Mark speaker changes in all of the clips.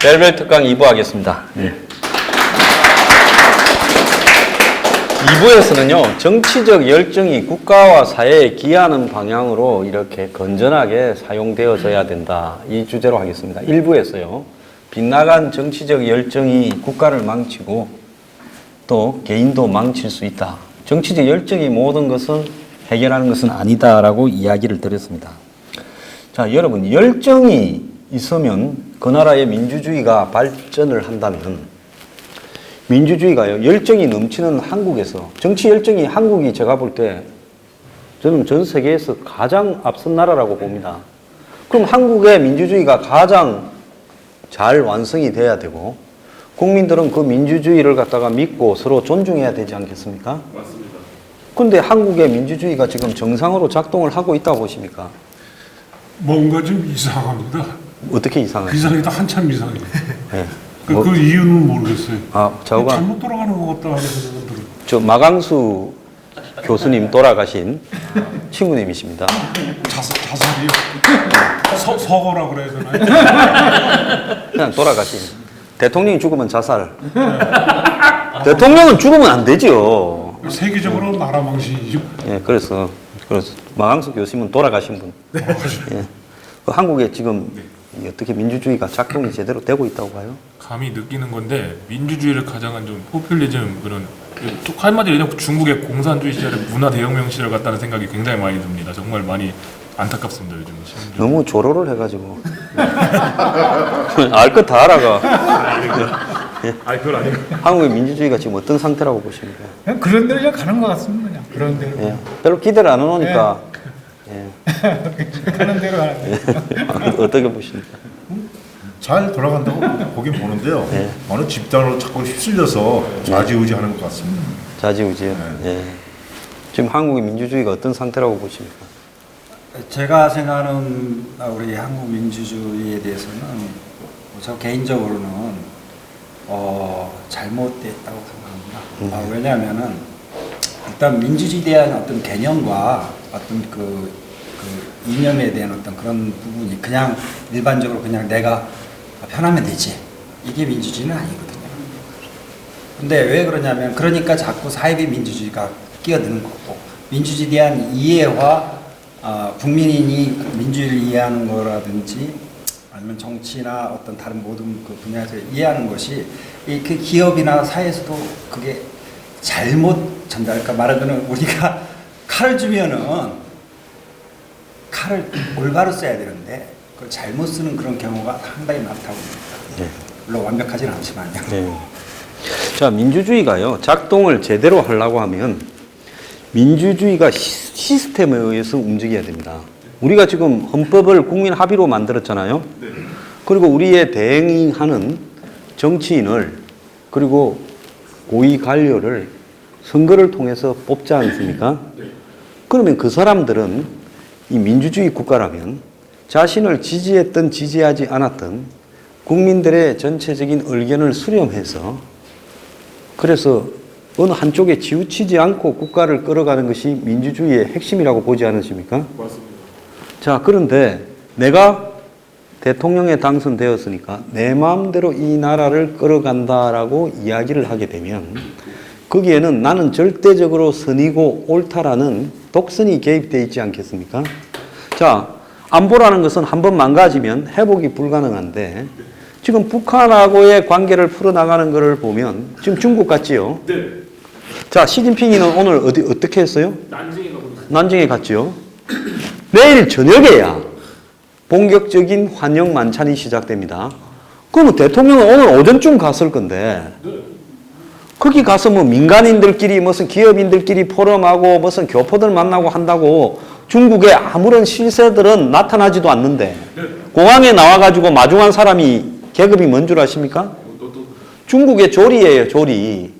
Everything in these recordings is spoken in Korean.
Speaker 1: 벨벨 특강 2부 하겠습니다. 2부에서는요, 정치적 열정이 국가와 사회에 기여하는 방향으로 이렇게 건전하게 사용되어져야 된다. 이 주제로 하겠습니다. 1부에서요, 빗나간 정치적 열정이 국가를 망치고 또 개인도 망칠 수 있다. 정치적 열정이 모든 것을 해결하는 것은 아니다라고 이야기를 드렸습니다. 자, 여러분, 열정이 있으면 그 나라의 민주주의가 발전을 한다면, 민주주의가요, 열정이 넘치는 한국에서, 정치 열정이 한국이 제가 볼 때 저는 전 세계에서 가장 앞선 나라라고 봅니다. 그럼 한국의 민주주의가 가장 잘 완성이 돼야 되고, 국민들은 그 민주주의를 갖다가 믿고 서로 존중해야 되지 않겠습니까?
Speaker 2: 맞습니다.
Speaker 1: 근데 한국의 민주주의가 지금 정상으로 작동을 하고 있다고 보십니까?
Speaker 2: 뭔가 좀 이상합니다.
Speaker 1: 어떻게 이상해요?
Speaker 2: 이상해도 한참 이상해요.
Speaker 1: 네.
Speaker 2: 그 이유는 모르겠어요.
Speaker 1: 좌우가
Speaker 2: 잘못 돌아가는 것 같다 하는 생각들은.
Speaker 1: 저 마강수 교수님 돌아가신 친구님이십니다.
Speaker 2: 자살이요? 서거라 그래야 되나요?
Speaker 1: 그냥 돌아가신. 대통령이 죽으면 자살. 대통령은 죽으면 안 되지요.
Speaker 2: 세계적으로 나라 망신이죠.
Speaker 1: 예, 그래서 마강수 교수님은 돌아가신 분. 예. 그 한국에 지금 어떻게 민주주의가 작동이 제대로 되고 있다고 봐요?
Speaker 3: 감히 느끼는 건데 민주주의를 가장한 좀 포퓰리즘 그런 한마디로 얘기하면 중국의 공산주의 시절의 문화 대혁명 시절 같다는 생각이 굉장히 많이 듭니다. 정말 많이 안타깝습니다 요즘.
Speaker 1: 너무 조로를 해가지고 알 것 다 알아가.
Speaker 3: 아니 그건 아니고.
Speaker 1: 한국의 민주주의가 지금 어떤 상태라고 보십니까?
Speaker 4: 그냥 그런 대로 그냥 가는 것 같습니다. 그냥 그런 대로.
Speaker 1: 예. 별로 기대를 안 해놓으니까.
Speaker 4: 가는 대로 가는 대로.
Speaker 1: 어떻게 보십니까?
Speaker 5: 잘 돌아간다고 보긴 보는데요.
Speaker 1: 네.
Speaker 5: 어느 집단으로 자꾸 휩쓸려서 좌지우지하는 것 같습니다.
Speaker 1: 좌지우지요. 예. 지금 한국의 민주주의가 어떤 상태라고 보십니까?
Speaker 6: 제가 생각하는 우리 한국 민주주의에 대해서는 저 개인적으로는 잘못됐다고 생각합니다. 왜냐하면은 일단 민주주의에 대한 어떤 개념과 어떤 그 이념에 대한 어떤 그런 부분이 그냥 일반적으로 그냥 내가 편하면 되지, 이게 민주주의는 아니거든요. 근데 왜 그러냐면 그러니까 자꾸 사회비 민주주의가 끼어드는 거고, 민주주의에 대한 이해와 국민이 민주주의를 이해하는 거라든지 아니면 정치나 어떤 다른 모든 그 분야에서 이해하는 것이 그 기업이나 사회에서도 그게 잘못 전달할까 말하자면, 우리가 칼을 주면은 칼을 올바로 써야 되는데 그걸 잘못 쓰는 그런 경우가 상당히 많다고 봅니다.
Speaker 1: 네.
Speaker 6: 물론 완벽하지는 않지만요.
Speaker 1: 네. 자, 민주주의가요, 작동을 제대로 하려고 하면 민주주의가 시스템에 의해서 움직여야 됩니다. 우리가 지금 헌법을 국민 합의로 만들었잖아요. 그리고 우리의 대행하는 정치인을, 그리고 고위 관료를 선거를 통해서 뽑지 않습니까? 그러면 그 사람들은 이 민주주의 국가라면 자신을 지지했든 지지하지 않았든 국민들의 전체적인 의견을 수렴해서, 그래서 어느 한쪽에 치우치지 않고 국가를 끌어가는 것이 민주주의의 핵심이라고 보지 않으십니까?
Speaker 2: 맞습니다.
Speaker 1: 자, 그런데 내가 대통령에 당선되었으니까 내 마음대로 이 나라를 끌어간다라고 이야기를 하게 되면 거기에는 나는 절대적으로 선이고 옳다라는 독선이 개입되어 있지 않겠습니까? 자, 안보라는 것은 한번 망가지면 회복이 불가능한데 지금 북한하고의 관계를 풀어나가는 것을 보면 지금 중국 같지요?
Speaker 2: 네.
Speaker 1: 자, 시진핑이는 오늘 어떻게 했어요?
Speaker 2: 난징에 가고
Speaker 1: 난징에 갔지요? 내일 저녁에야 본격적인 환영 만찬이 시작됩니다. 그러면 대통령은 오늘 오전쯤 갔을 건데, 거기 가서 뭐 민간인들끼리 무슨 기업인들끼리 포럼하고 무슨 교포들 만나고 한다고 중국의 아무런 실세들은 나타나지도 않는데, 공항에 나와가지고 마중한 사람이 계급이 뭔 줄 아십니까? 중국의 조리예요, 조리.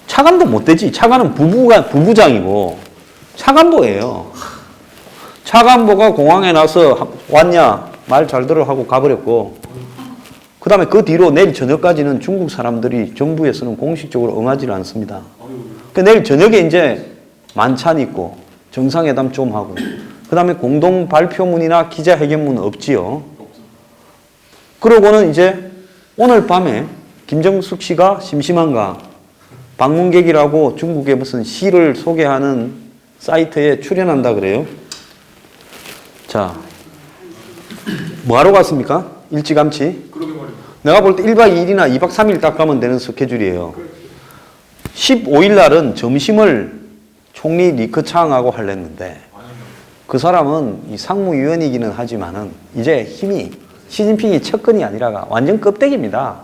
Speaker 1: 차관도 못 되지. 차관은 부부장이고 차관보예요. 차관보가 공항에 나서 왔냐, 말 잘 들어 하고 가버렸고, 그 다음에 그 뒤로 내일 저녁까지는 중국 사람들이 정부에서는 공식적으로 응하지를 않습니다. 그 내일 저녁에 이제 만찬 있고 정상회담 좀 하고, 그 다음에 공동 발표문이나 기자회견문 없지요. 그러고는 이제 오늘 밤에 김정숙 씨가 심심한가 방문객이라고 중국의 무슨 시를 소개하는 사이트에 출연한다 그래요. 자, 뭐하러 갔습니까? 일찌감치? 내가 볼 때 1박 2일이나 2박 3일 딱 가면 되는 스케줄이에요. 15일 날은 점심을 총리 리커창하고 하려는데 그 사람은 이 상무위원이기는 하지만은 이제 힘이 시진핑이 측근이 아니라가 완전 껍데기입니다.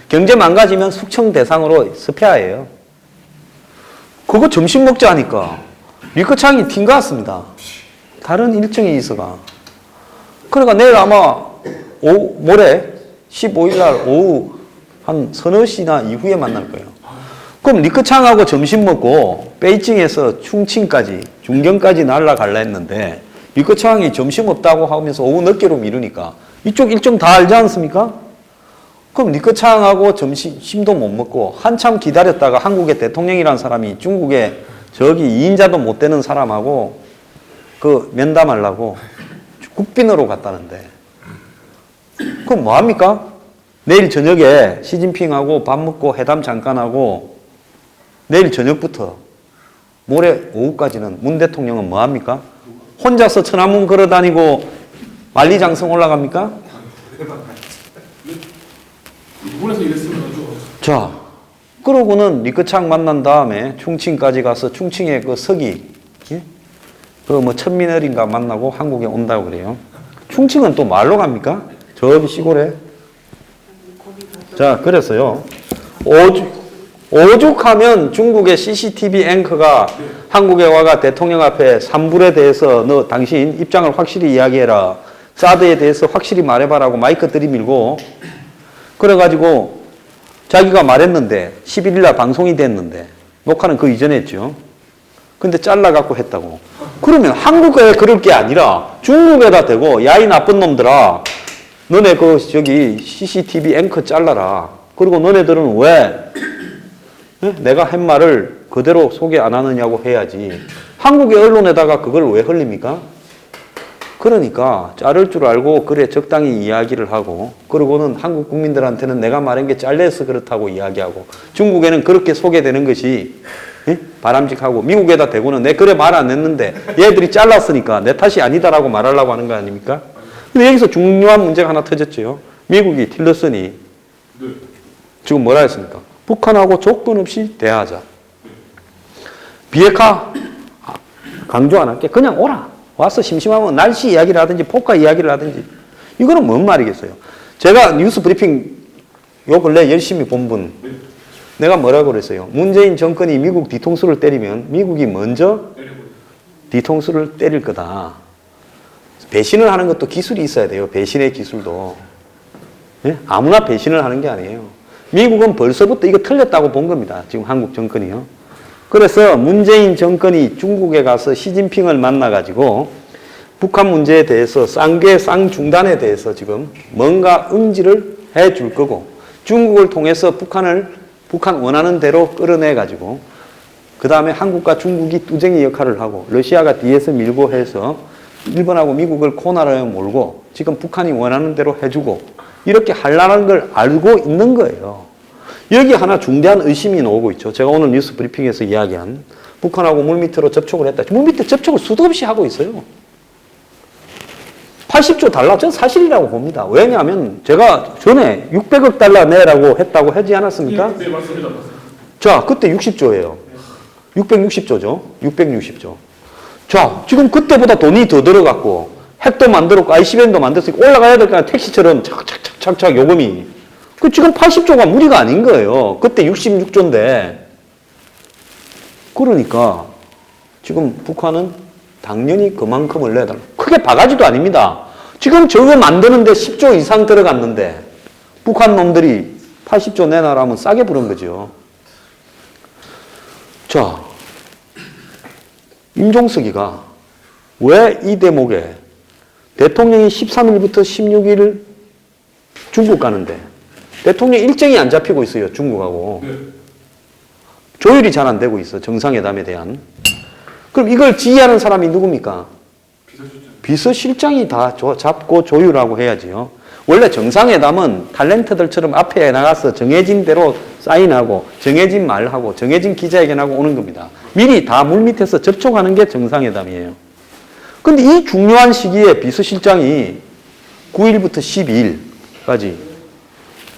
Speaker 1: 경제 망가지면 숙청 대상으로 스페아예요. 그거 점심 먹자 하니까 리커창이 튄 것 같습니다. 다른 일정이 있어가. 그러니까 내일 아마 모레 15일 날 오후 한 서너 시나 이후에 만날 거예요. 그럼 리커창하고 점심 먹고 베이징에서 충칭까지 중경까지 날아갈라 했는데 리커창이 점심 없다고 하면서 오후 늦게로 미루니까 이쪽 일정 다 알지 않습니까? 그럼 리커창하고 점심도 못 먹고 한참 기다렸다가 한국의 대통령이라는 사람이 중국에 저기 2인자도 못 되는 사람하고 그 면담하려고 국빈으로 갔다는데 그럼 뭐합니까? 내일 저녁에 시진핑하고 밥 먹고 회담 잠깐 하고 내일 저녁부터 모레 오후까지는 문 대통령은 뭐합니까? 혼자서 천안문 걸어다니고 만리장성 올라갑니까?
Speaker 3: 일본에서 이랬으면
Speaker 1: 자, 그러고는 리커창 만난 다음에 충칭까지 가서 충칭의 그 서기, 예? 그 뭐 천민어린가 만나고 한국에 온다고 그래요. 충칭은 또 말로 갑니까? 저기 시골에. 자, 그래서요. 오죽하면 중국의 CCTV 앵커가 한국에 와가 대통령 앞에 산불에 대해서 너 당신 입장을 확실히 이야기해라. 사드에 대해서 확실히 말해봐라고 마이크 들이밀고 그래가지고 자기가 말했는데 11일 날 방송이 됐는데 녹화는 그 이전에 했죠. 근데 잘라갖고 했다고. 그러면 한국에 그럴 게 아니라 중국에다 대고 야 이 나쁜 놈들아 너네 그 저기 CCTV 앵커 잘라라. 그리고 너네들은 왜 내가 한 말을 그대로 소개 안 하느냐고 해야지. 한국의 언론에다가 그걸 왜 흘립니까? 그러니까 자를 줄 알고 그래 적당히 이야기를 하고 그러고는 한국 국민들한테는 내가 말한 게 잘려서 그렇다고 이야기하고 중국에는 그렇게 소개되는 것이 바람직하고 미국에다 대고는 내 그래 말 안 했는데 얘들이 잘랐으니까 내 탓이 아니다라고 말하려고 하는 거 아닙니까? 근데 여기서 중요한 문제가 하나 터졌죠. 미국이 틸러슨이 지금 뭐라 했습니까? 북한하고 조건 없이 대화하자. 비핵화 강조 안 할게. 그냥 오라. 와서 심심하면 날씨 이야기를 하든지 폭파 이야기를 하든지. 이거는 뭔 말이겠어요? 제가 뉴스 브리핑 요 근래 열심히 본 분 내가 뭐라고 그랬어요? 문재인 정권이 미국 뒤통수를 때리면 미국이 먼저 뒤통수를 때릴 거다. 배신을 하는 것도 기술이 있어야 돼요. 배신의 기술도. 예? 아무나 배신을 하는 게 아니에요. 미국은 벌써부터 이거 틀렸다고 본 겁니다. 지금 한국 정권이요. 그래서 문재인 정권이 중국에 가서 시진핑을 만나가지고 북한 문제에 대해서 쌍중단에 대해서 지금 뭔가 응지를 해 줄 거고 중국을 통해서 북한 원하는 대로 끌어내가지고 그 다음에 한국과 중국이 뚜쟁이 역할을 하고 러시아가 뒤에서 밀고 해서 일본하고 미국을 코너로 몰고 지금 북한이 원하는 대로 해주고 이렇게 하려는 걸 알고 있는 거예요. 여기 하나 중대한 의심이 나오고 있죠. 제가 오늘 뉴스 브리핑에서 이야기한 북한하고 물밑으로 접촉을 했다. 물밑에 접촉을 수도 없이 하고 있어요. 80조 달러, 전 사실이라고 봅니다. 왜냐하면 제가 전에 600억 달러 내라고 했다고 하지 않았습니까?
Speaker 3: 네, 맞습니다.
Speaker 1: 자, 그때 60조예요. 660조죠. 660조. 자, 지금 그때보다 돈이 더 들어갔고 핵도 만들었고 ICBM도 만들었으니까 올라가야 될 거 아니라 택시처럼 착착착착 요금이. 그 지금 80조가 무리가 아닌 거예요. 그때 66조인데. 그러니까 지금 북한은 당연히 그만큼을 내달라. 크게 바가지도 아닙니다. 지금 저거 만드는데 10조 이상 들어갔는데 북한 놈들이 80조 내놔라면 싸게 부른 거죠. 자, 임종석이가 왜 이 대목에 대통령이 13일부터 16일 중국 가는데 대통령 일정이 안 잡히고 있어요. 중국하고. 조율이 잘 안 되고 있어. 정상회담에 대한. 그럼 이걸 지휘하는 사람이 누굽니까? 비서실장이 다 잡고 조율하고 해야지요. 원래 정상회담은 탤런트들처럼 앞에 나가서 정해진 대로 사인하고 정해진 말하고 정해진 기자회견하고 오는 겁니다. 미리 다 물밑에서 접촉하는 게 정상회담이에요. 근데 이 중요한 시기에 비서실장이 9일부터 12일까지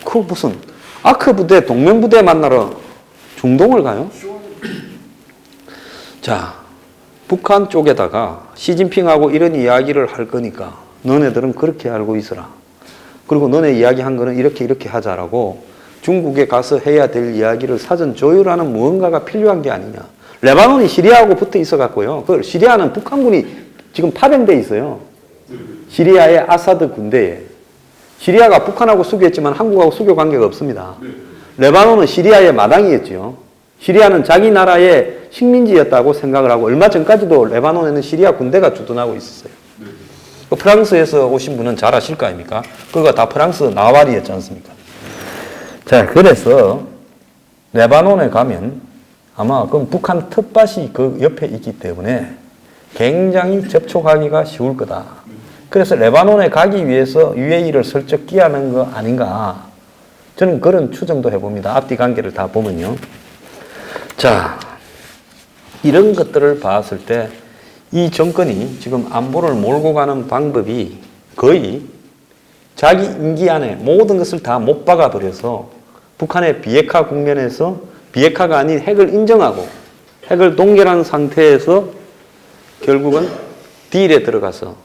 Speaker 1: 그 무슨 아크 부대, 동맹 부대 만나러 중동을 가요? 자, 북한 쪽에다가 시진핑하고 이런 이야기를 할 거니까 너네들은 그렇게 알고 있어라. 그리고 너네 이야기한 거는 이렇게 하자라고 중국에 가서 해야 될 이야기를 사전 조율하는 무언가가 필요한 게 아니냐. 레바논이 시리아하고 붙어 있어 갖고요. 그 시리아는 북한군이 지금 파병돼 있어요. 시리아의 아사드 군대에. 시리아가 북한하고 수교했지만 한국하고 수교 관계가 없습니다. 레바논은 시리아의 마당이었죠. 시리아는 자기 나라의 식민지였다고 생각을 하고 얼마 전까지도 레바논에는 시리아 군대가 주둔하고 있었어요. 그 프랑스에서 오신 분은 잘 아실 거 아닙니까? 그거 다 프랑스 나왈이었지 않습니까? 자, 그래서 레바논에 가면 아마 그럼 북한 텃밭이 그 옆에 있기 때문에 굉장히 접촉하기가 쉬울 거다. 그래서 레바논에 가기 위해서 UAE를 슬쩍 끼하는 거 아닌가. 저는 그런 추정도 해봅니다. 앞뒤 관계를 다 보면요. 자, 이런 것들을 봤을 때 이 정권이 지금 안보를 몰고 가는 방법이 거의 자기 임기 안에 모든 것을 다 못 박아버려서 북한의 비핵화 국면에서 비핵화가 아닌 핵을 인정하고 핵을 동결한 상태에서 결국은 딜에 들어가서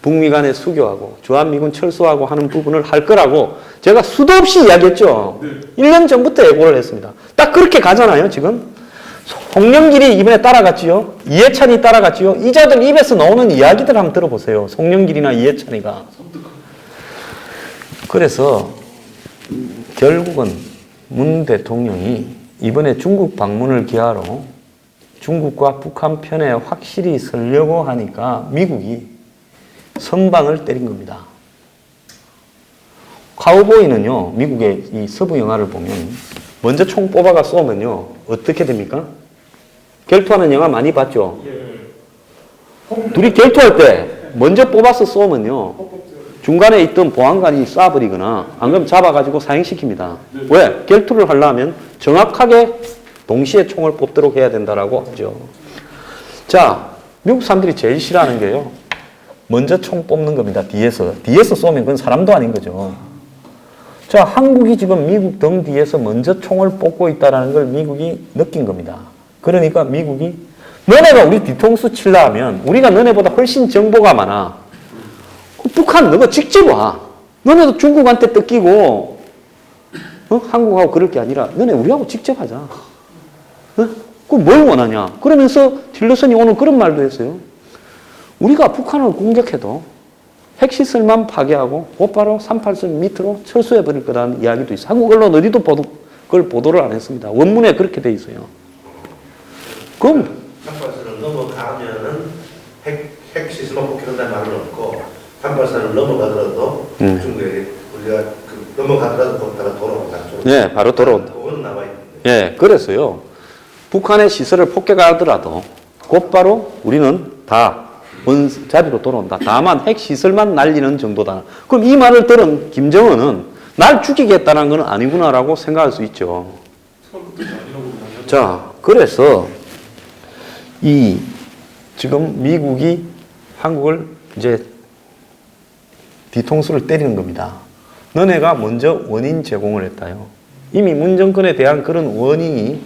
Speaker 1: 북미 간에 수교하고 주한미군 철수하고 하는 부분을 할 거라고 제가 수도 없이 이야기했죠. 1년 전부터 예고를 했습니다. 딱 그렇게 가잖아요, 지금. 송영길이 이번에 따라갔지요. 이해찬이 따라갔지요. 이자들 입에서 나오는 이야기들 한번 들어보세요. 송영길이나 이해찬이가. 그래서 결국은 문 대통령이 이번에 중국 방문을 기하로 중국과 북한 편에 확실히 서려고 하니까 미국이 선방을 때린 겁니다. 카우보이는요, 미국의 이 서부 영화를 보면 먼저 총 뽑아가 쏘면요, 어떻게 됩니까? 결투하는 영화 많이 봤죠? 둘이 결투할 때 먼저 뽑아서 쏘면요, 중간에 있던 보안관이 쏴버리거나 안 그러면 잡아가지고 사형시킵니다. 왜? 결투를 하려면 정확하게 동시에 총을 뽑도록 해야 된다라고 하죠. 자, 미국 사람들이 제일 싫어하는 게요, 먼저 총 뽑는 겁니다. 뒤에서 쏘면 그건 사람도 아닌 거죠. 자, 한국이 지금 미국 등 뒤에서 먼저 총을 뽑고 있다는 걸 미국이 느낀 겁니다. 그러니까 미국이 너네가 우리 뒤통수 칠라 하면 우리가 너네보다 훨씬 정보가 많아. 북한 너가 직접 와. 너네도 중국한테 뜯기고 한국하고 그럴 게 아니라 너네 우리하고 직접 하자. 그럼 뭘 원하냐? 그러면서 틸러슨이 오늘 그런 말도 했어요. 우리가 북한을 공격해도 핵시설만 파괴하고 곧바로 38선 밑으로 철수해버릴 거라는 이야기도 있어요. 한국 언론 어디도 그걸 보도를 안 했습니다. 원문에 그렇게 돼 있어요. 그럼
Speaker 7: 38선을 넘어가면은 핵시설만 폭격한다는 말은 없고 38선을 넘어가더라도 중국에 우리가 넘어가더라도 거기다가 돌아온다.
Speaker 1: 네, 바로 돌아온다.
Speaker 7: 그거는 나와 있는데.
Speaker 1: 예, 그래서요, 북한의 시설을 폭격하더라도 곧바로 우리는 다 원자리로 돌아온다. 다만 핵시설만 날리는 정도다. 그럼 이 말을 들은 김정은은 날 죽이겠다는 건 아니구나라고 생각할 수 있죠. 자, 그래서 지금 미국이 한국을 이제 뒤통수를 때리는 겁니다. 너네가 먼저 원인 제공을 했다요. 이미 문 정권에 대한 그런 원인이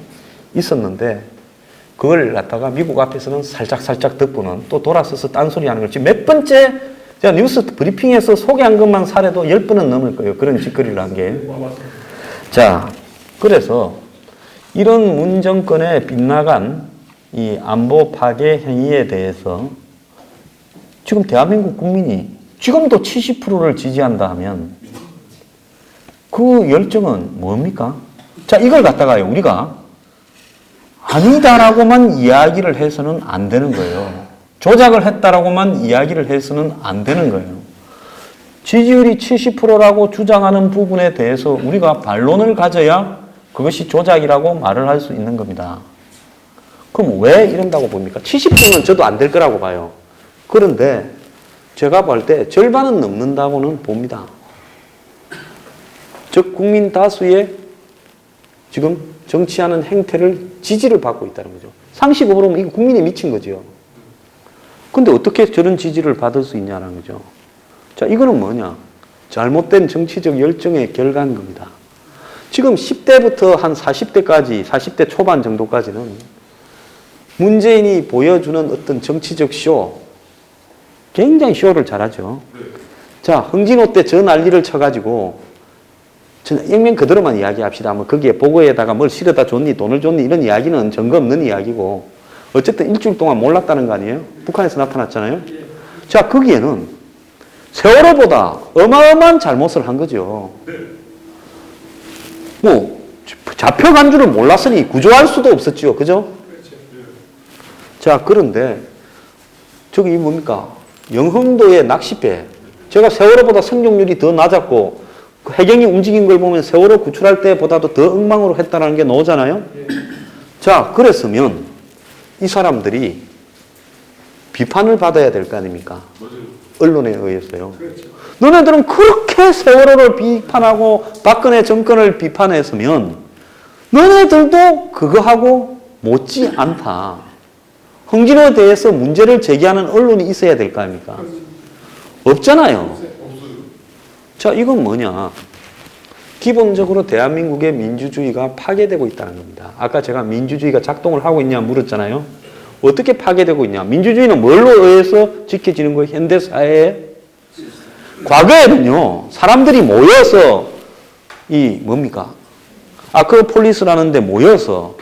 Speaker 1: 있었는데 그걸 갖다가 미국 앞에서는 살짝 덮고는 또 돌아서서 딴소리 하는 걸 지금 몇 번째 제가 뉴스 브리핑에서 소개한 것만 사례도 10번은 넘을 거예요. 그런 짓거리를 한 게. 자, 그래서 이런 문 정권에 빗나간 이 안보 파괴 행위에 대해서 지금 대한민국 국민이 지금도 70%를 지지한다 하면 그 열정은 뭡니까? 자, 이걸 갖다가요, 우리가 아니다라고만 이야기를 해서는 안 되는 거예요. 조작을 했다라고만 이야기를 해서는 안 되는 거예요. 지지율이 70%라고 주장하는 부분에 대해서 우리가 반론을 가져야 그것이 조작이라고 말을 할 수 있는 겁니다. 그럼 왜 이런다고 봅니까? 70%는 저도 안 될 거라고 봐요. 그런데 제가 볼 때 절반은 넘는다고는 봅니다. 즉 국민 다수의 지금 정치하는 행태를 지지를 받고 있다는 거죠. 상식으로 보면 이거 국민이 미친 거죠. 근데 어떻게 저런 지지를 받을 수 있냐는 거죠. 자, 이거는 뭐냐? 잘못된 정치적 열정의 결과인 겁니다. 지금 10대부터 한 40대까지, 40대 초반 정도까지는 문재인이 보여주는 어떤 정치적 쇼, 굉장히 쇼를 잘하죠. 자, 흥진호 때 저 난리를 쳐가지고, 액면 그대로만 이야기합시다. 뭐 거기에 보고에다가 뭘 실어다 줬니, 돈을 줬니, 이런 이야기는 근거 없는 이야기고, 어쨌든 일주일 동안 몰랐다는 거 아니에요? 북한에서 나타났잖아요? 자, 거기에는 세월호보다 어마어마한 잘못을 한 거죠. 뭐, 잡혀간 줄을 몰랐으니 구조할 수도 없었죠. 그죠? 자, 그런데, 저기 뭡니까? 영흥도의 낚시배. 제가 세월호보다 생존율이 더 낮았고, 그 해경이 움직인 걸 보면 세월호 구출할 때보다도 더 엉망으로 했다는 게 나오잖아요? 자, 그랬으면 이 사람들이 비판을 받아야 될 거 아닙니까? 언론에 의해서요. 너네들은 그렇게 세월호를 비판하고 박근혜 정권을 비판했으면 너네들도 그거하고 못지 않다. 흥진호에 대해서 문제를 제기하는 언론이 있어야 될 거 아닙니까? 없잖아요. 자, 이건 뭐냐? 기본적으로 대한민국의 민주주의가 파괴되고 있다는 겁니다. 아까 제가 민주주의가 작동을 하고 있냐 물었잖아요. 어떻게 파괴되고 있냐? 민주주의는 뭘로 의해서 지켜지는 거예요? 현대사회에? 과거에는요, 사람들이 모여서 뭡니까? 아크로폴리스라는 데 모여서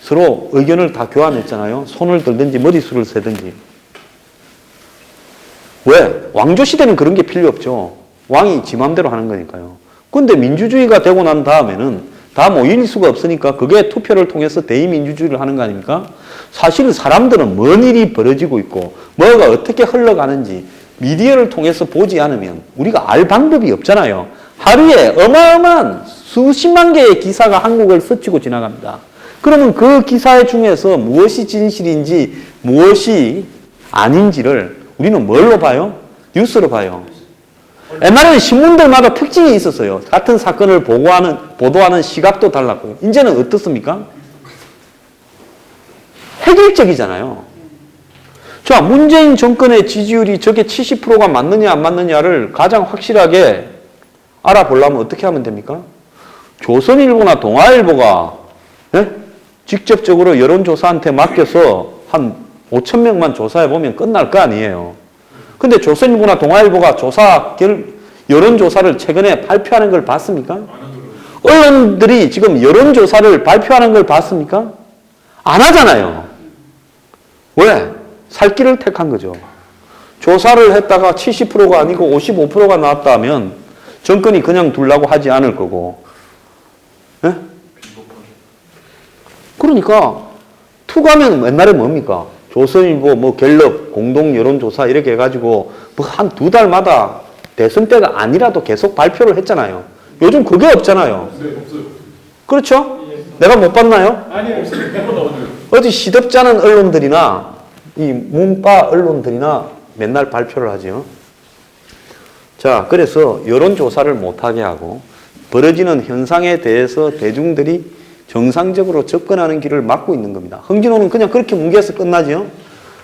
Speaker 1: 서로 의견을 다 교환했잖아요. 손을 들든지 머리수를 세든지. 왜? 왕조시대는 그런 게 필요 없죠. 왕이 지 맘대로 하는 거니까요. 근데 민주주의가 되고 난 다음에는 다 모일 수가 없으니까 그게 투표를 통해서 대의민주주의를 하는 거 아닙니까? 사실 사람들은 뭔 일이 벌어지고 있고 뭐가 어떻게 흘러가는지 미디어를 통해서 보지 않으면 우리가 알 방법이 없잖아요. 하루에 어마어마한 수십만 개의 기사가 한국을 스치고 지나갑니다. 그러면 그 기사 중에서 무엇이 진실인지 무엇이 아닌지를 우리는 뭘로 봐요? 뉴스로 봐요. 옛날에는 신문들마다 특징이 있었어요. 같은 사건을 보도하는 시각도 달랐고요. 이제는 어떻습니까? 획일적이잖아요. 자, 문재인 정권의 지지율이 저게 70%가 맞느냐 안 맞느냐를 가장 확실하게 알아보려면 어떻게 하면 됩니까? 조선일보나 동아일보가 직접적으로 여론조사한테 맡겨서 한 5,000명만 조사해보면 끝날 거 아니에요. 근데 조선일보나 동아일보가 여론조사를 최근에 발표하는 걸 봤습니까? 언론들이 지금 여론조사를 발표하는 걸 봤습니까? 안 하잖아요. 왜? 살 길을 택한 거죠. 조사를 했다가 70%가 아니고 55%가 나왔다 하면 정권이 그냥 둘라고 하지 않을 거고. 네? 그러니까 투가면 옛날에 뭡니까? 조선일보, 갤럽, 공동 여론조사 이렇게 해가지고 한 2달마다 대선 때가 아니라도 계속 발표를 했잖아요. 요즘 그게 없잖아요.
Speaker 3: 네, 없어요.
Speaker 1: 그렇죠? 내가 못 봤나요?
Speaker 3: 아니요, 없어요.
Speaker 1: 어디 시덥잖은 언론들이나 이 문파 언론들이나 맨날 발표를 하죠. 자, 그래서 여론조사를 못하게 하고 벌어지는 현상에 대해서 대중들이 정상적으로 접근하는 길을 막고 있는 겁니다. 흥진호는 그냥 그렇게 뭉개서 끝나죠.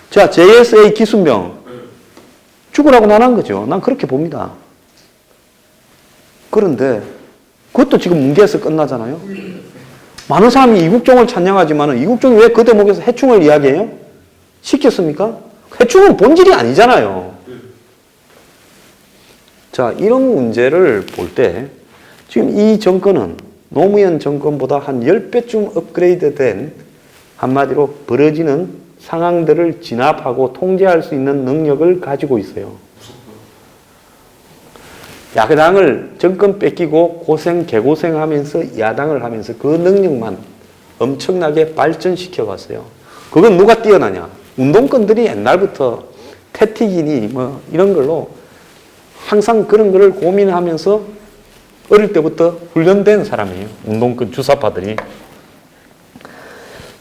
Speaker 1: 자, JSA 기순병 죽으라고 난한 거죠. 난 그렇게 봅니다. 그런데 그것도 지금 뭉개서 끝나잖아요. 많은 사람이 이국종을 찬양하지만 이국종이 왜 그 대목에서 해충을 이야기해요? 시켰습니까? 해충은 본질이 아니잖아요. 자, 이런 문제를 볼 때 지금 이 정권은 노무현 정권보다 한 10배쯤 업그레이드된 한마디로 벌어지는 상황들을 진압하고 통제할 수 있는 능력을 가지고 있어요. 야당을 정권 뺏기고 개고생하면서 야당을 하면서 그 능력만 엄청나게 발전시켜 갔어요. 그건 누가 뛰어나냐? 운동권들이 옛날부터 태틱이니 이런 걸로 항상 그런 거를 고민하면서 어릴 때부터 훈련된 사람이에요. 운동권 주사파들이.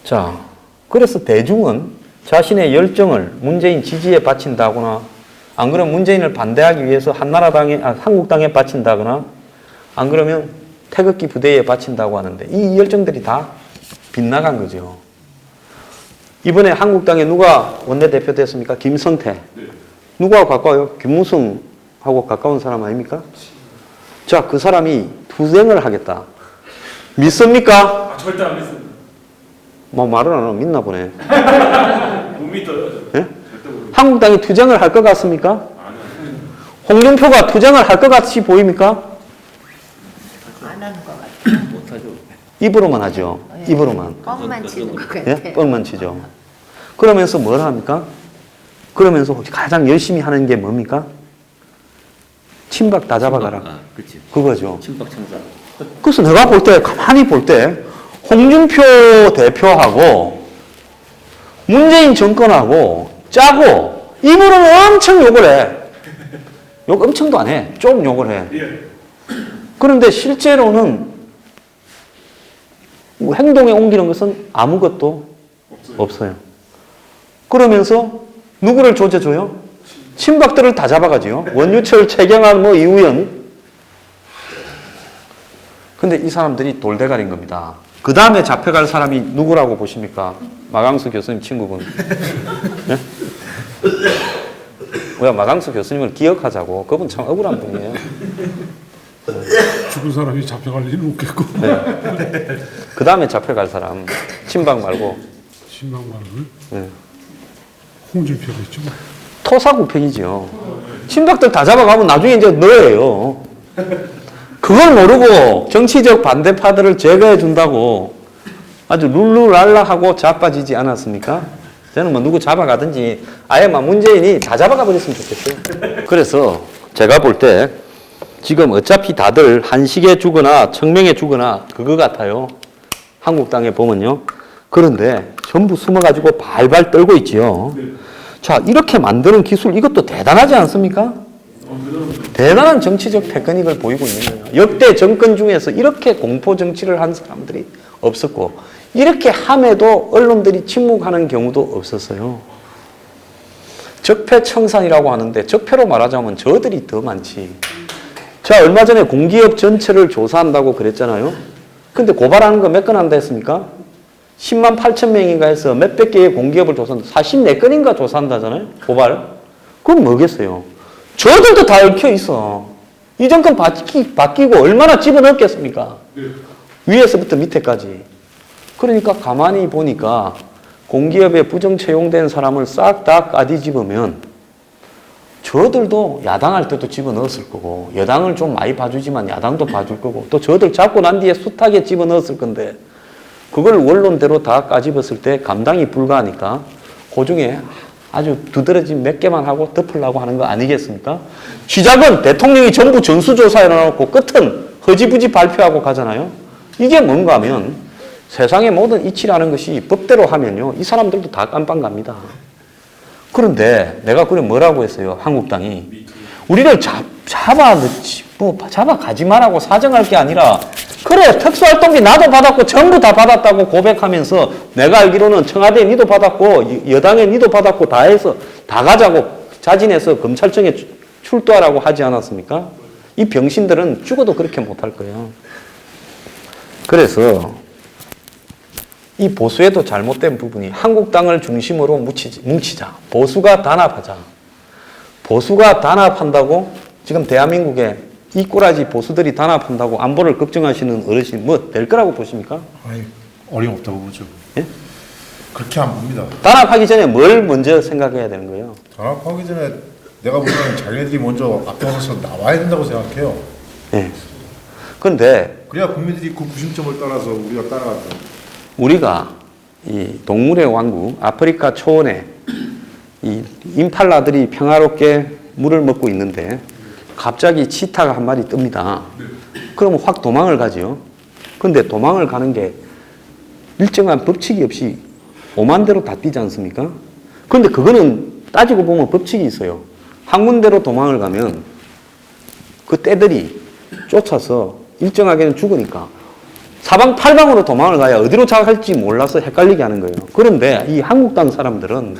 Speaker 1: 자, 그래서 대중은 자신의 열정을 문재인 지지에 바친다거나 안 그러면 문재인을 반대하기 위해서 한국당에 바친다거나 안 그러면 태극기 부대에 바친다고 하는데 이 열정들이 다 빗나간 거죠. 이번에 한국당에 누가 원내대표 됐습니까? 김성태. 누구하고 가까워요? 김무성하고 가까운 사람 아닙니까? 자, 그 사람이 투쟁을 하겠다. 믿습니까?
Speaker 3: 절대 안 믿습니다.
Speaker 1: 뭐 말을 안 하고 믿나 보네.
Speaker 3: 못 믿어요.
Speaker 1: 예? 한국당이 투쟁을 할 것 같습니까? 홍준표가 투쟁을 할 것 같이 보입니까?
Speaker 8: 안 하는 것 같아요.
Speaker 1: 입으로만 하죠. 입으로만.
Speaker 8: 뻥만 치는 것
Speaker 1: 예?
Speaker 8: 같아요.
Speaker 1: 뻥만 치죠. 그러면서 뭘 합니까? 그러면서 가장 열심히 하는 게 뭡니까? 친박 다 잡아가라.
Speaker 9: 그치.
Speaker 1: 그거죠.
Speaker 9: 친박 청사.
Speaker 1: 그래서 내가 볼 때, 가만히 볼 때, 홍준표 대표하고 문재인 정권하고 짜고 입으로는 엄청 욕을 해. 욕 엄청도 안 해. 좀 욕을 해. 그런데 실제로는 행동에 옮기는 것은 아무것도 없어요. 그러면서 누구를 조져줘요? 친박들을 다 잡아가지요. 원유철, 최경환, 이우연. 근데 이 사람들이 돌대가리인 겁니다. 그 다음에 잡혀갈 사람이 누구라고 보십니까? 마강수 교수님 친구분. 네? 우리가 마강수 교수님을 기억하자고. 그분 참 억울한 분이에요.
Speaker 2: 죽은 사람이 잡혀갈 일은 없겠고.
Speaker 1: 그 다음에 잡혀갈 사람. 친박 말고.
Speaker 2: 신방만을
Speaker 1: 네.
Speaker 2: 홍준표가 있죠. 뭐.
Speaker 1: 토사구팽이죠. 친박들 다 잡아가면 나중에 이제 너예요. 그걸 모르고 정치적 반대파들을 제거해 준다고 아주 룰루랄라하고 자빠지지 않았습니까? 저는 뭐 누구 잡아가든지 아예 막 문재인이 다 잡아가 버렸으면 좋겠어요. 그래서 제가 볼 때 지금 어차피 다들 한식에 죽거나 청명에 죽거나 그거 같아요. 한국당에 보면요. 그런데 전부 숨어가지고 발발 떨고 있지요. 자, 이렇게 만드는 기술 이것도 대단하지 않습니까? 대단한 정치적 테크닉을 보이고 있는 거예요. 역대 정권 중에서 이렇게 공포 정치를 한 사람들이 없었고 이렇게 함에도 언론들이 침묵하는 경우도 없었어요. 적폐청산이라고 하는데 적폐로 말하자면 저들이 더 많지. 자, 얼마 전에 공기업 전체를 조사한다고 그랬잖아요. 근데 고발하는 거 몇 건 한다 했습니까? 10만 8천 명인가 해서 몇백 개의 공기업을 조사한다. 44건인가 조사한다잖아요. 고발. 그건 뭐겠어요? 저들도 다 얽혀 있어. 이 정권 바뀌고 얼마나 집어넣겠습니까? 위에서부터 밑에까지. 그러니까 가만히 보니까 공기업에 부정 채용된 사람을 싹 다 까뒤집으면 저들도 야당할 때도 집어넣었을 거고 여당을 좀 많이 봐주지만 야당도 봐줄 거고 또 저들 잡고 난 뒤에 숱하게 집어넣었을 건데 그걸 원론대로 다 까집었을 때 감당이 불가하니까 그 중에 아주 두드러진 몇 개만 하고 덮으려고 하는 거 아니겠습니까? 시작은 대통령이 전부 전수조사해 놓고 끝은 허지부지 발표하고 가잖아요. 이게 뭔가 하면 세상의 모든 이치라는 것이 법대로 하면요. 이 사람들도 다 깜빵 갑니다. 그런데 내가 그래 뭐라고 했어요? 한국당이. 우리를 잡아넣지, 잡아가지 말라고 사정할 게 아니라 그래 특수활동비 나도 받았고 전부 다 받았다고 고백하면서 내가 알기로는 청와대에 니도 받았고 여당에 니도 받았고 다 해서 다 가자고 자진해서 검찰청에 출두하라고 하지 않았습니까? 이 병신들은 죽어도 그렇게 못할 거예요. 그래서 이 보수에도 잘못된 부분이 한국당을 중심으로 뭉치자. 보수가 단합하자. 보수가 단합한다고 지금 대한민국에 이 꼬라지 보수들이 단합한다고 안보를 걱정하시는 어르신 뭐 될 거라고 보십니까?
Speaker 5: 아니, 어림없다고 보죠.
Speaker 1: 예?
Speaker 5: 그렇게 안 봅니다.
Speaker 1: 단합하기 전에 뭘 먼저 생각해야 되는 거예요?
Speaker 5: 단합하기 전에 내가 보기에는 자기네들이 먼저 앞장서서 나와야 된다고 생각해요.
Speaker 1: 예. 그런데
Speaker 5: 그래야 국민들이 그 구심점을 따라서 우리가 따라가죠.
Speaker 1: 우리가 이 동물의 왕국 아프리카 초원에 이 임팔라들이 평화롭게 물을 먹고 있는데 갑자기 치타가 한 마리 뜹니다. 그러면 확 도망을 가죠. 근데 도망을 가는 게 일정한 법칙이 없이 오만 대로 다 뛰지 않습니까? 그런데 그거는 따지고 보면 법칙이 있어요. 한 군데로 도망을 가면 그 떼들이 쫓아서 일정하게는 죽으니까 사방팔방으로 도망을 가야 어디로 자갈지 몰라서 헷갈리게 하는 거예요. 그런데 이 한국당 사람들은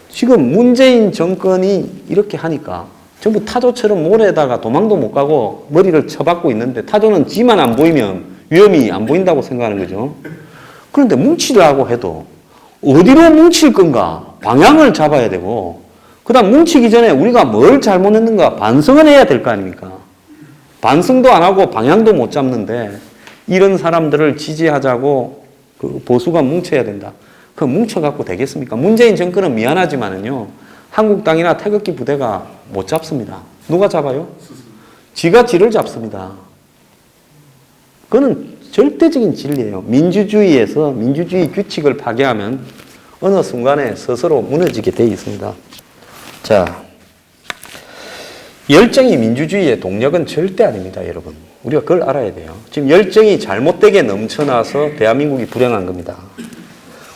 Speaker 1: 지금 문재인 정권이 이렇게 하니까 전부 타조처럼 모래에다가 도망도 못 가고 머리를 쳐박고 있는데 타조는 지만 안 보이면 위험이 안 보인다고 생각하는 거죠. 그런데 뭉치려고 해도 어디로 뭉칠 건가 방향을 잡아야 되고 그 다음 뭉치기 전에 우리가 뭘 잘못했는가 반성을 해야 될 거 아닙니까? 반성도 안 하고 방향도 못 잡는데 이런 사람들을 지지하자고 그 보수가 뭉쳐야 된다. 그 뭉쳐갖고 되겠습니까? 문재인 정권은 미안하지만은요. 한국당이나 태극기 부대가 못 잡습니다. 누가 잡아요? 지가 지를 잡습니다. 그거는 절대적인 진리예요. 민주주의에서 민주주의 규칙을 파괴하면 어느 순간에 스스로 무너지게 돼 있습니다. 자, 열정이 민주주의의 동력은 절대 아닙니다, 여러분. 우리가 그걸 알아야 돼요. 지금 열정이 잘못되게 넘쳐나서 대한민국이 불행한 겁니다.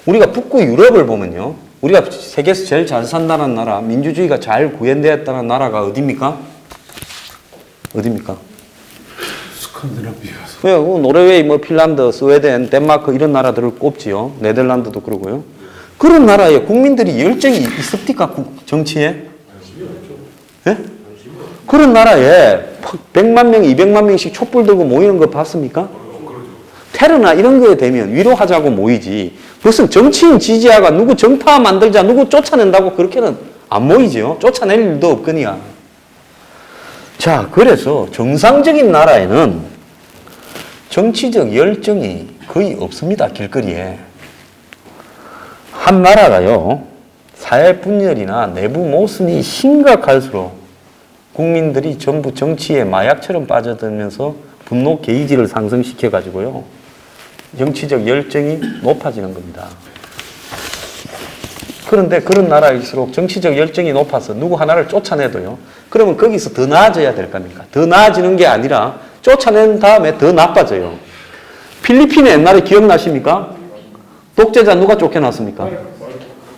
Speaker 1: 우리가 북구 유럽을 보면요. 우리가 세계에서 제일 잘 산다는 나라, 민주주의가 잘 구현되었다는 나라가 어디입니까? 어디입니까?
Speaker 2: 스칸디나비아에서.
Speaker 1: 왜? 노르웨이, 뭐 핀란드, 스웨덴, 덴마크 이런 나라들을 꼽지요. 네덜란드도 그러고요. 그런 나라에 국민들이 열정이 있습니까? 정치에? 예? 그런 나라에 100만 명, 200만 명씩 촛불 들고 모이는 거 봤습니까? 테러나 이런 거에 되면 위로하자고 모이지. 무슨 정치인 지지하가 누구 정파 만들자, 누구 쫓아낸다고 그렇게는 안 모이지요. 쫓아낼 일도 없거니와. 자, 그래서 정상적인 나라에는 정치적 열정이 거의 없습니다. 길거리에. 한 나라가요. 사회 분열이나 내부 모순이 심각할수록 국민들이 전부 정치에 마약처럼 빠져들면서 분노 게이지를 상승시켜 가지고요. 정치적 열정이 높아지는 겁니다. 그런데 그런 나라일수록 정치적 열정이 높아서 누구 하나를 쫓아내도요. 그러면 거기서 더 나아져야 될 겁니까? 더 나아지는 게 아니라 쫓아낸 다음에 더 나빠져요. 필리핀에 옛날에 기억나십니까? 독재자 누가 쫓겨났습니까?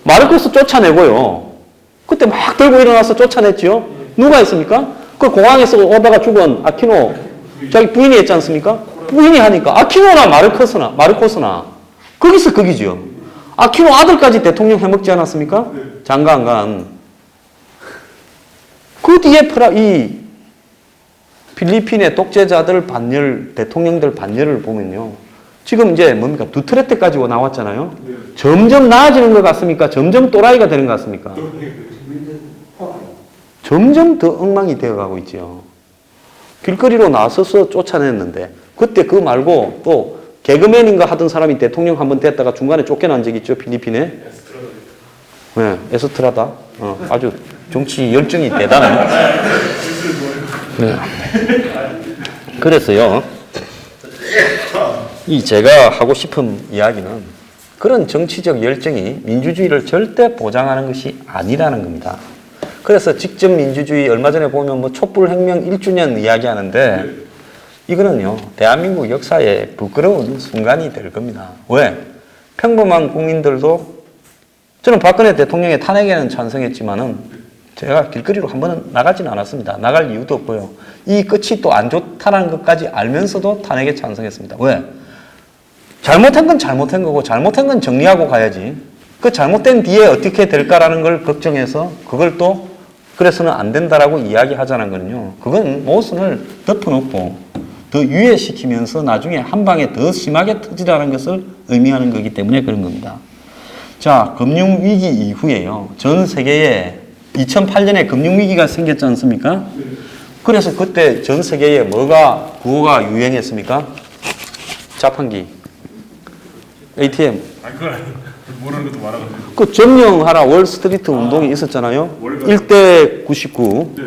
Speaker 1: 마르코스 쫓아내고요. 그때 막 들고 일어나서 쫓아냈죠. 누가 했습니까? 그 공항에서 오다가 죽은 아키노 자기 부인이 했지 않습니까? 부인이 하니까 아키노나 마르코스나 거기서 거기죠. 아키노 아들까지 대통령 해먹지 않았습니까? 장가 안 간. 그 뒤에 이 필리핀의 독재자들 반열, 대통령들 반열을 보면요. 지금 이제 뭡니까? 두테르테까지 나왔잖아요. 점점 나아지는 것 같습니까? 점점 또라이가 되는 것 같습니까? 점점 더 엉망이 되어가고 있죠. 길거리로 나서서 쫓아냈는데 그때 그거 말고 또 개그맨인가 하던 사람이 대통령 한번 됐다가 중간에 쫓겨난 적이 있죠. 필리핀에. 네, 에스트라다. 아주 정치 열정이 대단해요. 네. 그래서요. 이 제가 하고 싶은 이야기는 그런 정치적 열정이 민주주의를 절대 보장하는 것이 아니라는 겁니다. 그래서 직접 민주주의 얼마 전에 보면 뭐 촛불 혁명 1주년 이야기하는데 이거는요 대한민국 역사에 부끄러운 순간이 될 겁니다. 왜? 평범한 국민들도 저는 박근혜 대통령의 탄핵에는 찬성했지만은 제가 길거리로 한 번은 나가지는 않았습니다. 나갈 이유도 없고요. 이 끝이 또 안 좋다는 것까지 알면서도 탄핵에 찬성했습니다. 왜? 잘못한 건 잘못한 거고 잘못한 건 정리하고 가야지. 그 잘못된 뒤에 어떻게 될까라는 걸 걱정해서 그걸 또 그래서는 안 된다라고 이야기하자는 거는요. 그건 모순을 덮어놓고 더 유예시키면서 나중에 한 방에 더 심하게 터지라는 것을 의미하는 거기 때문에 그런 겁니다. 자, 금융위기 이후에요. 전 세계에 2008년에 금융위기가 생겼지 않습니까? 그래서 그때 전 세계에 구호가 유행했습니까? 자판기, ATM.
Speaker 3: 아니 그건 아니에요. 모르는 것도 많아가지고.
Speaker 1: 그 점령하라 월스트리트 운동이 있었잖아요. 1대 99.
Speaker 3: 네.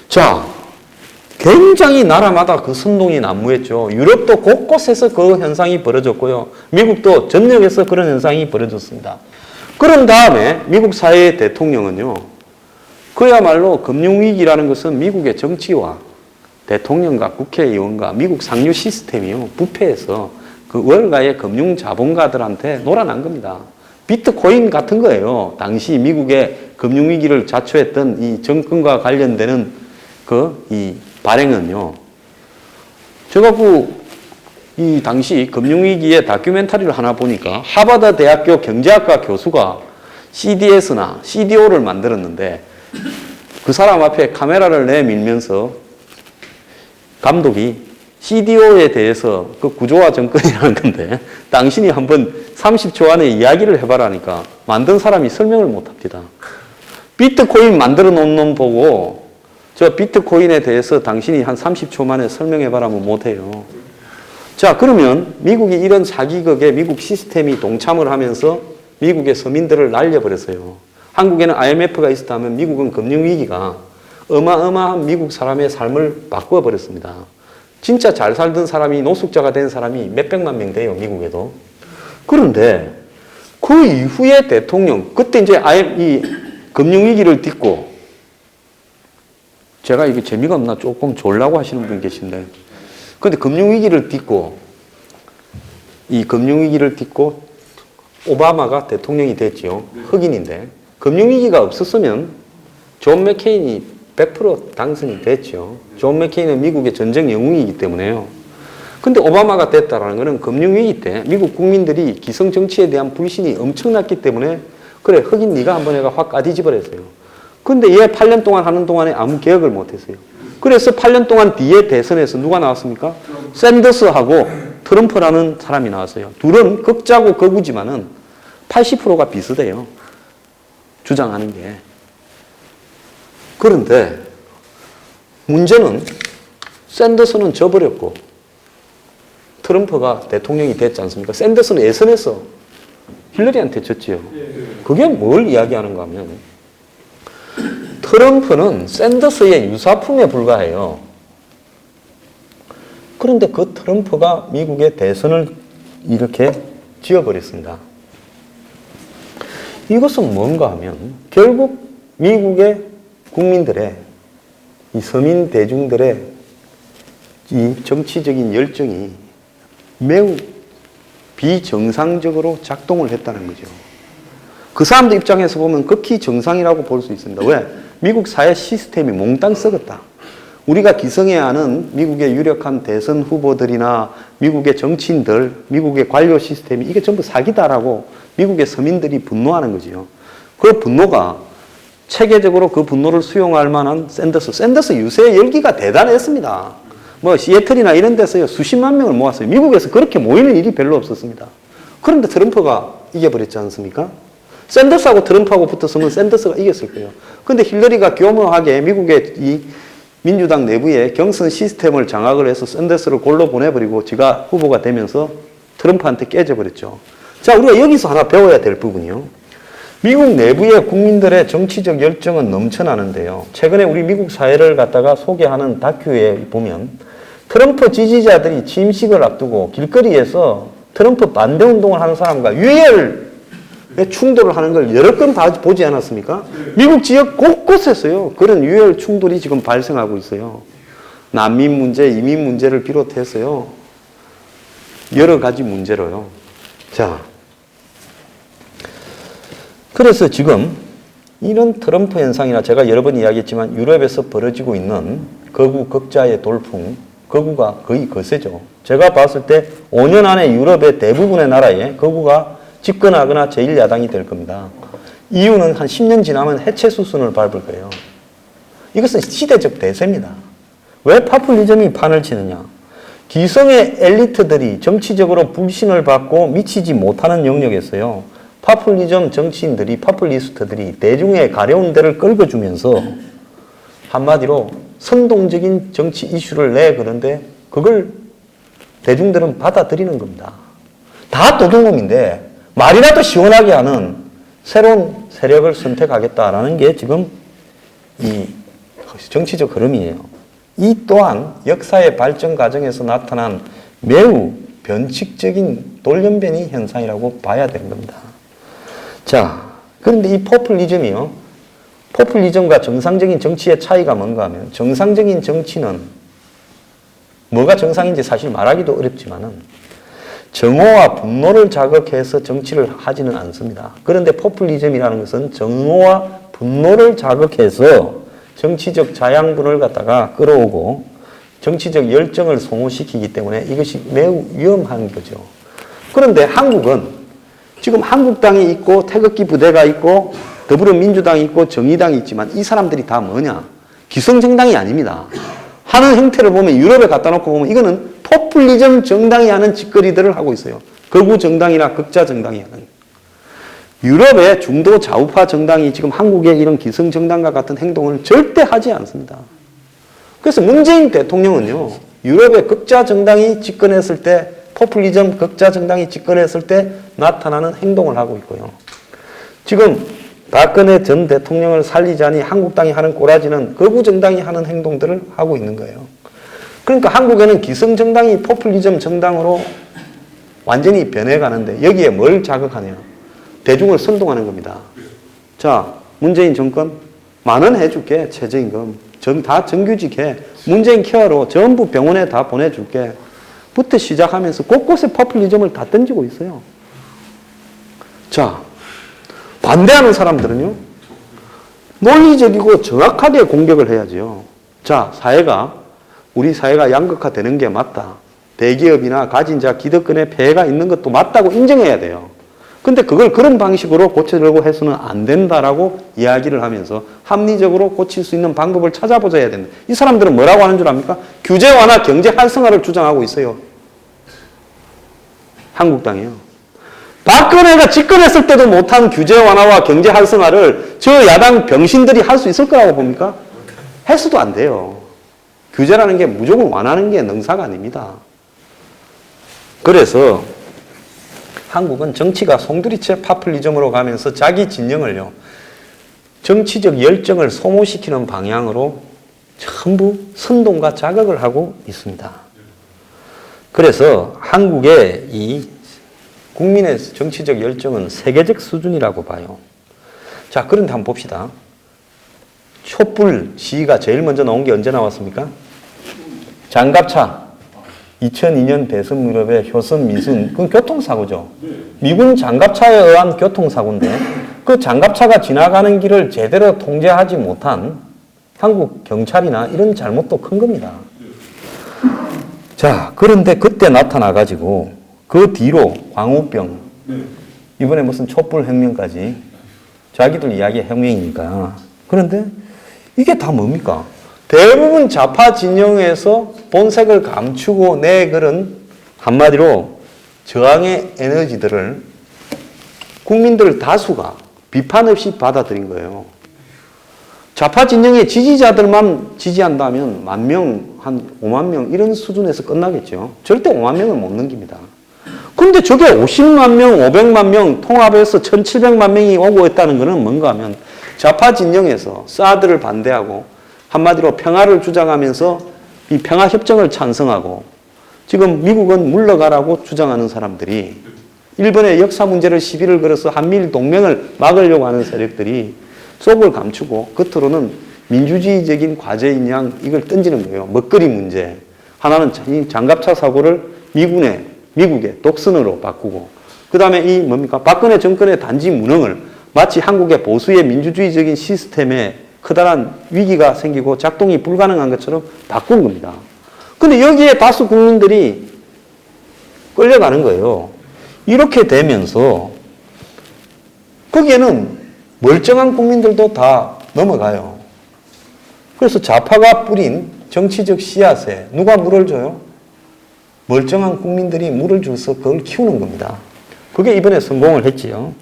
Speaker 1: 자, 굉장히 나라마다 그 선동이 난무했죠. 유럽도 곳곳에서 그 현상이 벌어졌고요. 미국도 전역에서 그런 현상이 벌어졌습니다. 그런 다음에 미국 사회의 대통령은요. 그야말로 금융위기라는 것은 미국의 정치와 대통령과 국회의원과 미국 상류 시스템이요. 부패해서 그 월가의 금융 자본가들한테 놀아난 겁니다. 비트코인 같은 거예요. 당시 미국의 금융위기를 자초했던 이 정권과 관련되는 이 발행은요. 제가 이 당시 금융위기의 다큐멘터리를 하나 보니까 하버드 대학교 경제학과 교수가 CDS나 CDO를 만들었는데 그 사람 앞에 카메라를 내밀면서 감독이 CDO에 대해서 그 구조화 정권이라는 건데 당신이 한번 30초 안에 이야기를 해봐라니까 만든 사람이 설명을 못합니다. 비트코인 만들어 놓은 놈 보고 저 비트코인에 대해서 당신이 한 30초 만에 설명해봐라면 못해요. 자, 그러면 미국이 이런 사기극에 미국 시스템이 동참을 하면서 미국의 서민들을 날려버렸어요. 한국에는 IMF가 있었다면 미국은 금융위기가 어마어마한 미국 사람의 삶을 바꾸어버렸습니다. 진짜 잘 살던 사람이 노숙자가 된 사람이 몇백만 명 돼요, 미국에도. 그런데 그 이후에 대통령, 그때 이제 이 금융위기를 딛고, 제가 이게 재미가 없나 조금 졸라고 하시는 분 계신데, 근데 금융위기를 딛고, 이 금융위기를 딛고 오바마가 대통령이 됐지요. 흑인인데. 금융위기가 없었으면 존 맥케인이 100% 당선이 됐죠. 존 맥케인은 미국의 전쟁 영웅이기 때문에요. 근데 오바마가 됐다라는 것은 금융위기 때 미국 국민들이 기성정치에 대한 불신이 엄청났기 때문에 그래, 흑인 네가 한번 해가 확 까뒤집어냈어요. 근데 얘 8년 동안 하는 동안에 아무 개혁을 못했어요. 그래서 8년 동안 뒤에 대선에서 누가 나왔습니까? 샌더스하고 트럼프라는 사람이 나왔어요. 둘은 극자고 극우지만은 80%가 비슷해요. 주장하는 게. 그런데 문제는 샌더스는 져버렸고 트럼프가 대통령이 됐지 않습니까? 샌더스는 예선에서 힐러리한테 졌지요. 그게 뭘 이야기하는가 하면 트럼프는 샌더스의 유사품에 불과해요. 그런데 그 트럼프가 미국의 대선을 이렇게 지어버렸습니다. 이것은 뭔가 하면 결국 미국의 국민들의 이 서민 대중들의 이 정치적인 열정이 매우 비정상적으로 작동을 했다는 거죠. 그 사람들 입장에서 보면 극히 정상이라고 볼 수 있습니다. 왜? 미국 사회 시스템이 몽땅 썩었다. 우리가 기성해야 하는 미국의 유력한 대선 후보들이나 미국의 정치인들, 미국의 관료 시스템이 이게 전부 사기다라고 미국의 서민들이 분노하는 거죠. 그 분노가 체계적으로 그 분노를 수용할 만한 샌더스 유세의 열기가 대단했습니다. 뭐 시애틀이나 이런 데서요 수십만 명을 모았어요. 미국에서 그렇게 모이는 일이 별로 없었습니다. 그런데 트럼프가 이겨버렸지 않습니까? 샌더스하고 트럼프하고 붙었으면 샌더스가 이겼을 거예요. 그런데 힐러리가 교묘하게 미국의 이 민주당 내부의 경선 시스템을 장악을 해서 샌더스를 골로 보내버리고 지가 후보가 되면서 트럼프한테 깨져버렸죠. 자, 우리가 여기서 하나 배워야 될 부분이요. 미국 내부의 국민들의 정치적 열정은 넘쳐나는데요. 최근에 우리 미국 사회를 갖다가 소개하는 다큐에 보면 트럼프 지지자들이 취임식을 앞두고 길거리에서 트럼프 반대 운동을 하는 사람과 유혈의 충돌을 하는 걸 여러 건 보지 않았습니까? 미국 지역 곳곳에서요. 그런 유혈 충돌이 지금 발생하고 있어요. 난민 문제, 이민 문제를 비롯해서요. 여러 가지 문제로요. 자, 그래서 지금 이런 트럼프 현상이나 제가 여러 번 이야기했지만 유럽에서 벌어지고 있는 거구 극자의 돌풍, 거구가 거의 거세죠. 제가 봤을 때 5년 안에 유럽의 대부분의 나라에 거구가 집권하거나 제1야당이 될 겁니다. 이유는 한 10년 지나면 해체 수순을 밟을 거예요. 이것은 시대적 대세입니다. 왜 파퓰리즘이 판을 치느냐? 기성의 엘리트들이 정치적으로 불신을 받고 미치지 못하는 영역에서요. 파퓰리즘 정치인들이, 파퓰리스트들이 대중의 가려운 데를 긁어주면서 한마디로 선동적인 정치 이슈를 내그런데 그걸 대중들은 받아들이는 겁니다. 다 도둑놈인데 말이라도 시원하게 하는 새로운 세력을 선택하겠다라는 게 지금 이 정치적 흐름이에요. 이 또한 역사의 발전 과정에서 나타난 매우 변칙적인 돌연변이 현상이라고 봐야 되는 겁니다. 자, 그런데 이 포퓰리즘이요. 포퓰리즘과 정상적인 정치의 차이가 뭔가 하면 정상적인 정치는 뭐가 정상인지 사실 말하기도 어렵지만은 정오와 분노를 자극해서 정치를 하지는 않습니다. 그런데 포퓰리즘이라는 것은 정오와 분노를 자극해서 정치적 자양분을 갖다가 끌어오고 정치적 열정을 소모시키기 때문에 이것이 매우 위험한 거죠. 그런데 한국은 지금 한국당이 있고 태극기 부대가 있고 더불어민주당이 있고 정의당이 있지만 이 사람들이 다 뭐냐? 기성정당이 아닙니다. 하는 형태를 보면 유럽에 갖다 놓고 보면 이거는 포퓰리즘 정당이 하는 짓거리들을 하고 있어요. 극우 정당이나 극자 정당이 하는. 유럽의 중도 좌우파 정당이 지금 한국의 이런 기성 정당과 같은 행동을 절대 하지 않습니다. 그래서 문재인 대통령은요, 유럽의 극자 정당이 집권했을 때, 포퓰리즘 극자 정당이 집권했을 때 나타나는 행동을 하고 있고요. 지금 박근혜 전 대통령을 살리자니 한국당이 하는 꼬라지는 극우 정당이 하는 행동들을 하고 있는 거예요. 그러니까 한국에는 기성 정당이 포퓰리즘 정당으로 완전히 변해가는데 여기에 뭘 자극하냐? 대중을 선동하는 겁니다. 자, 문재인 정권 만원 해줄게, 최저임금. 다 정규직해. 문재인 케어로 전부 병원에 다 보내줄게. 부터 시작하면서 곳곳에 포퓰리즘을 다 던지고 있어요. 자, 반대하는 사람들은요, 논리적이고 정확하게 공격을 해야지요. 자, 우리 사회가 양극화되는 게 맞다. 대기업이나 가진 자 기득권에 폐해가 있는 것도 맞다고 인정해야 돼요. 근데 그걸 그런 방식으로 고치려고 해서는 안 된다라고 이야기를 하면서 합리적으로 고칠 수 있는 방법을 찾아보자 해야 된다. 이 사람들은 뭐라고 하는 줄 압니까? 규제 완화, 경제 활성화를 주장하고 있어요. 한국당이요. 박근혜가 집권했을 때도 못한 규제 완화와 경제 활성화를 저 야당 병신들이 할 수 있을 거라고 봅니까? 해서도 안 돼요. 규제라는 게 무조건 완화하는 게 능사가 아닙니다. 그래서 한국은 정치가 송두리째 파퓰리즘으로 가면서 자기 진영을요, 정치적 열정을 소모시키는 방향으로 전부 선동과 자극을 하고 있습니다. 그래서 한국의 이 국민의 정치적 열정은 세계적 수준이라고 봐요. 자, 그런데 한번 봅시다. 촛불 시위가 제일 먼저 나온 게 언제 나왔습니까? 장갑차. 2002년 대선 무렵에 효선 미순, 그건 교통사고죠. 미군 장갑차에 의한 교통사고인데 그 장갑차가 지나가는 길을 제대로 통제하지 못한 한국 경찰이나 이런 잘못도 큰 겁니다. 자, 그런데 그때 나타나가지고 그 뒤로 광우병, 이번에 무슨 촛불혁명까지 자기들 이야기의 혁명이니까. 그런데 이게 다 뭡니까? 대부분 좌파 진영에서 본색을 감추고 내걸은 한마디로 저항의 에너지들을 국민들 다수가 비판 없이 받아들인 거예요. 좌파 진영의 지지자들만 지지한다면 10,000명, 한 5만 명 이런 수준에서 끝나겠죠. 절대 5만 명을 못 넘깁니다. 근데 저게 50만 명, 500만 명 통합해서 1,700만 명이 오고 있다는 것은 뭔가 하면 좌파 진영에서 사드를 반대하고 한마디로 평화를 주장하면서 이 평화협정을 찬성하고 지금 미국은 물러가라고 주장하는 사람들이 일본의 역사 문제를 시비를 걸어서 한미일 동맹을 막으려고 하는 세력들이 속을 감추고 겉으로는 민주주의적인 과제인 양 이걸 던지는 거예요. 먹거리 문제. 하나는 장갑차 사고를 미국의 독선으로 바꾸고 그 다음에 이 뭡니까? 박근혜 정권의 단지 무능을 마치 한국의 보수의 민주주의적인 시스템에 커다란 위기가 생기고 작동이 불가능한 것처럼 바꾼 겁니다. 근데 여기에 다수 국민들이 끌려가는 거예요. 이렇게 되면서 거기에는 멀쩡한 국민들도 다 넘어가요. 그래서 좌파가 뿌린 정치적 씨앗에 누가 물을 줘요? 멀쩡한 국민들이 물을 줘서 그걸 키우는 겁니다. 그게 이번에 성공을 했지요.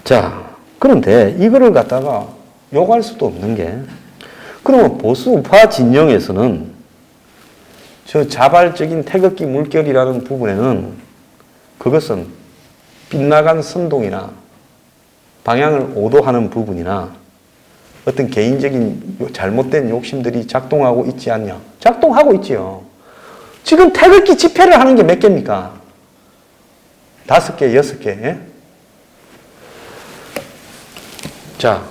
Speaker 1: 자, 그런데 이거를 갖다가 욕할 수도 없는 게, 그러면 보수 우파 진영에서는 저 자발적인 태극기 물결이라는 부분에는 그것은 빗나간 선동이나 방향을 오도하는 부분이나 어떤 개인적인 잘못된 욕심들이 작동하고 있지 않냐? 작동하고 있지요. 지금 태극기 집회를 하는 게 몇 개입니까? 5개, 6개. 예? 자,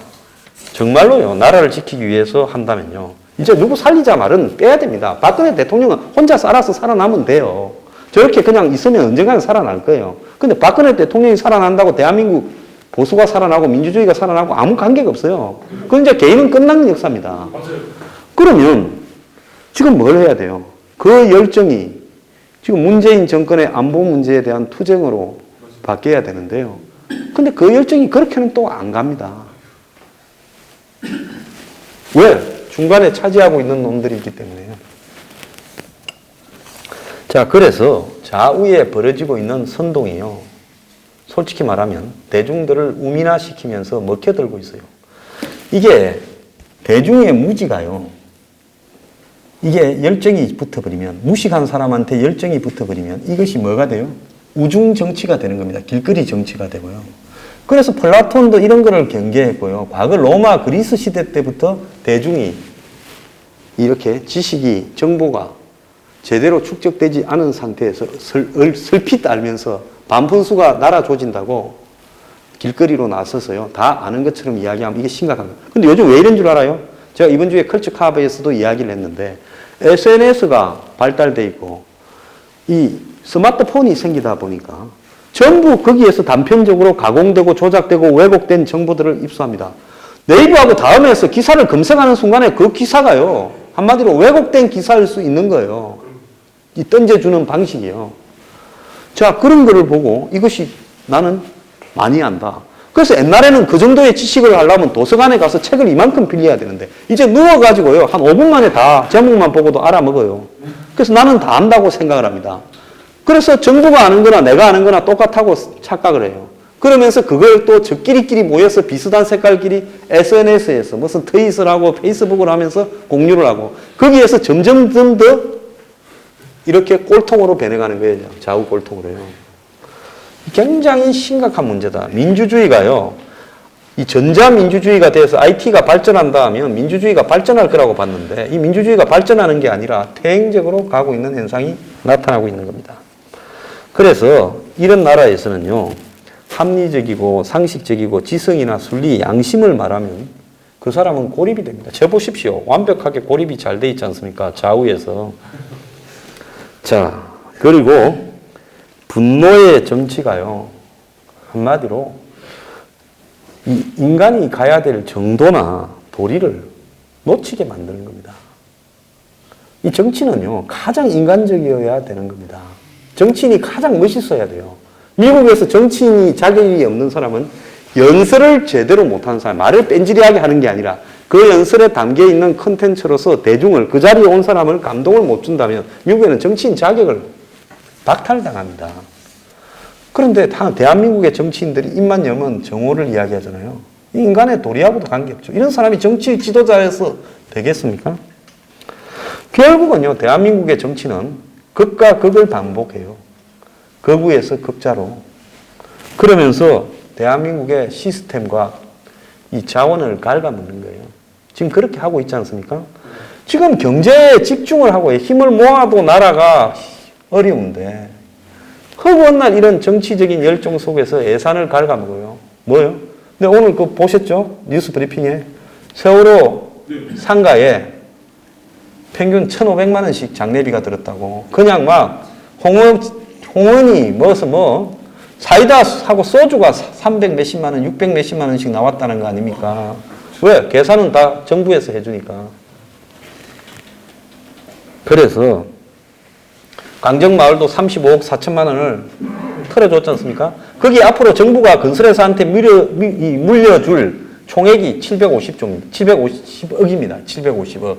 Speaker 1: 정말로요, 나라를 지키기 위해서 한다면요, 이제 누구 살리자 말은 빼야 됩니다. 박근혜 대통령은 혼자 살아서 살아남으면 돼요. 저렇게 그냥 있으면 언젠가는 살아날 거예요. 근데 박근혜 대통령이 살아난다고 대한민국 보수가 살아나고 민주주의가 살아나고 아무 관계가 없어요. 그건 이제 개인은 끝난 역사입니다. 그러면 지금 뭘 해야 돼요? 그 열정이 지금 문재인 정권의 안보 문제에 대한 투쟁으로 바뀌어야 되는데요. 근데 그 열정이 그렇게는 또 안 갑니다. 왜? 중간에 차지하고 있는 놈들이 있기 때문에요. 자, 그래서 좌우에 벌어지고 있는 선동이요. 솔직히 말하면 대중들을 우민화시키면서 먹혀들고 있어요. 이게 대중의 무지가요. 이게 열정이 붙어버리면, 무식한 사람한테 열정이 붙어버리면 이것이 뭐가 돼요? 우중 정치가 되는 겁니다. 길거리 정치가 되고요. 그래서 플라톤도 이런 거를 경계했고요. 과거 로마 그리스 시대 때부터 대중이 이렇게 지식이, 정보가 제대로 축적되지 않은 상태에서 슬핏 알면서 반푼수가 날아 조진다고 길거리로 나서서요. 다 아는 것처럼 이야기하면 이게 심각한 거예요. 근데 요즘 왜 이런 줄 알아요? 제가 이번 주에 컬처카브에서도 이야기를 했는데 SNS가 발달돼 있고 이 스마트폰이 생기다 보니까 전부 거기에서 단편적으로 가공되고 조작되고 왜곡된 정보들을 입수합니다. 네이버하고 다음에서 기사를 검색하는 순간에 그 기사가요. 한마디로 왜곡된 기사일 수 있는 거예요. 이 던져주는 방식이요. 자, 그런 거를 보고 이것이 나는 많이 안다. 그래서 옛날에는 그 정도의 지식을 하려면 도서관에 가서 책을 이만큼 빌려야 되는데 이제 누워가지고요. 한 5분 만에 다 제목만 보고도 알아먹어요. 그래서 나는 다 안다고 생각을 합니다. 그래서 정부가 아는 거나 내가 아는 거나 똑같다고 착각을 해요. 그러면서 그걸 또 저끼리끼리 모여서 비슷한 색깔끼리 SNS에서 무슨 트윗을 하고 페이스북을 하면서 공유를 하고 거기에서 점점 더 이렇게 꼴통으로 변해가는 거예요. 좌우 꼴통으로요. 굉장히 심각한 문제다. 민주주의가요. 이 전자민주주의가 돼서 IT가 발전한다 하면 민주주의가 발전할 거라고 봤는데 이 민주주의가 발전하는 게 아니라 퇴행적으로 가고 있는 현상이 나타나고 있는 겁니다. 그래서 이런 나라에서는요. 합리적이고 상식적이고 지성이나 순리, 양심을 말하면 그 사람은 고립이 됩니다. 저 보십시오. 완벽하게 고립이 잘 돼 있지 않습니까? 좌우에서. 자, 그리고 분노의 정치가요. 한마디로 이 인간이 가야 될 정도나 도리를 놓치게 만드는 겁니다. 이 정치는요. 가장 인간적이어야 되는 겁니다. 정치인이 가장 멋있어야 돼요. 미국에서 정치인이 자격이 없는 사람은 연설을 제대로 못하는 사람, 말을 뺀질하게 하는 게 아니라 그 연설에 담겨있는 컨텐츠로서 대중을, 그 자리에 온 사람을 감동을 못 준다면 미국에는 정치인 자격을 박탈당합니다. 그런데 대한민국의 정치인들이 입만 열면 정오를 이야기하잖아요. 이 인간의 도리하고도 관계없죠. 이런 사람이 정치 지도자에서 되겠습니까? 결국은요, 대한민국의 정치는 극과 극을 반복해요. 극우에서 극자로. 그러면서 대한민국의 시스템과 이 자원을 갉아먹는 거예요. 지금 그렇게 하고 있지 않습니까? 지금 경제에 집중을 하고 힘을 모아도 나라가 어려운데 허구한 날 이런 정치적인 열정 속에서 예산을 갉아먹어요. 뭐요? 근데 오늘 그거 보셨죠? 뉴스 브리핑에 세월호 상가에 평균 1,500만 원씩 장례비가 들었다고. 그냥 막 홍원이 사이다하고 소주가 300 몇십만 원, 600 몇십만 원씩 나왔다는 거 아닙니까? 왜? 계산은 다 정부에서 해주니까. 그래서 강정마을도 35억 4천만 원을 털어줬지 않습니까? 거기 앞으로 정부가 건설회사한테 물려줄 총액이 750억입니다. 750억.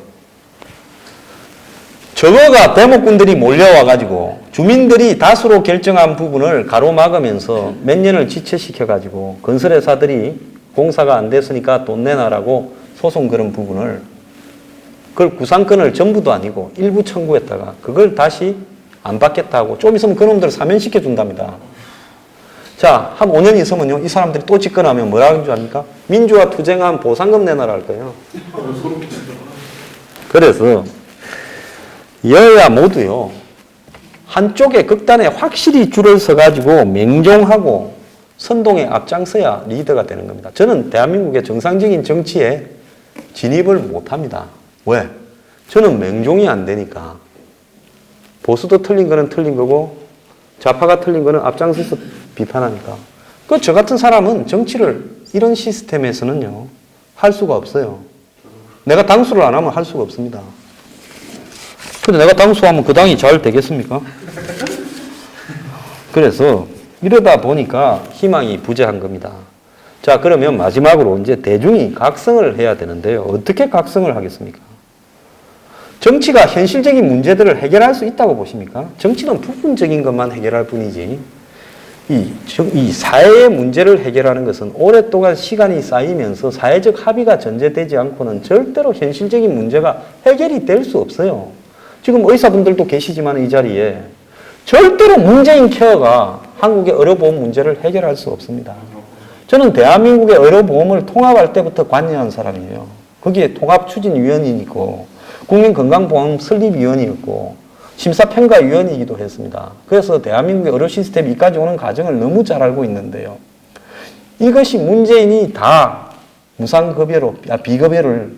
Speaker 1: 저거가 대목꾼들이 몰려와가지고 주민들이 다수로 결정한 부분을 가로막으면서 몇 년을 지체시켜가지고 건설회사들이 공사가 안 됐으니까 돈 내놔라고 소송 그런 부분을 그걸 구상권을 전부도 아니고 일부 청구했다가 그걸 다시 안 받겠다고 좀 있으면 그놈들을 사면시켜 준답니다. 자, 한 5년 있으면요, 이 사람들이 또 집권하면 뭐라 하는 줄 아닙니까? 민주화 투쟁한 보상금 내놔라 할 거예요. 그래서 여야 모두요, 한쪽의 극단에 확실히 줄을 서가지고 맹종하고 선동에 앞장서야 리더가 되는 겁니다. 저는 대한민국의 정상적인 정치에 진입을 못합니다. 왜? 저는 맹종이 안 되니까. 보수도 틀린 거는 틀린 거고 좌파가 틀린 거는 앞장서서 비판하니까. 저 같은 사람은 정치를 이런 시스템에서는요, 할 수가 없어요. 내가 당수를 안 하면 할 수가 없습니다. 근데 내가 당수하면 그 당이 잘 되겠습니까? 그래서 이러다 보니까 희망이 부재한 겁니다. 자, 그러면 마지막으로 이제 대중이 각성을 해야 되는데요. 어떻게 각성을 하겠습니까? 정치가 현실적인 문제들을 해결할 수 있다고 보십니까? 정치는 부분적인 것만 해결할 뿐이지, 이 사회의 문제를 해결하는 것은 오랫동안 시간이 쌓이면서 사회적 합의가 전제되지 않고는 절대로 현실적인 문제가 해결이 될 수 없어요. 지금 의사분들도 계시지만 이 자리에 절대로 문재인 케어가 한국의 의료보험 문제를 해결할 수 없습니다. 저는 대한민국의 의료보험을 통합할 때부터 관여한 사람이에요. 거기에 통합추진위원이고 국민건강보험 설립위원이었고 심사평가위원이기도 했습니다. 그래서 대한민국의 의료 시스템이 이까지 오는 과정을 너무 잘 알고 있는데요. 이것이 문재인이 다 무상급여로,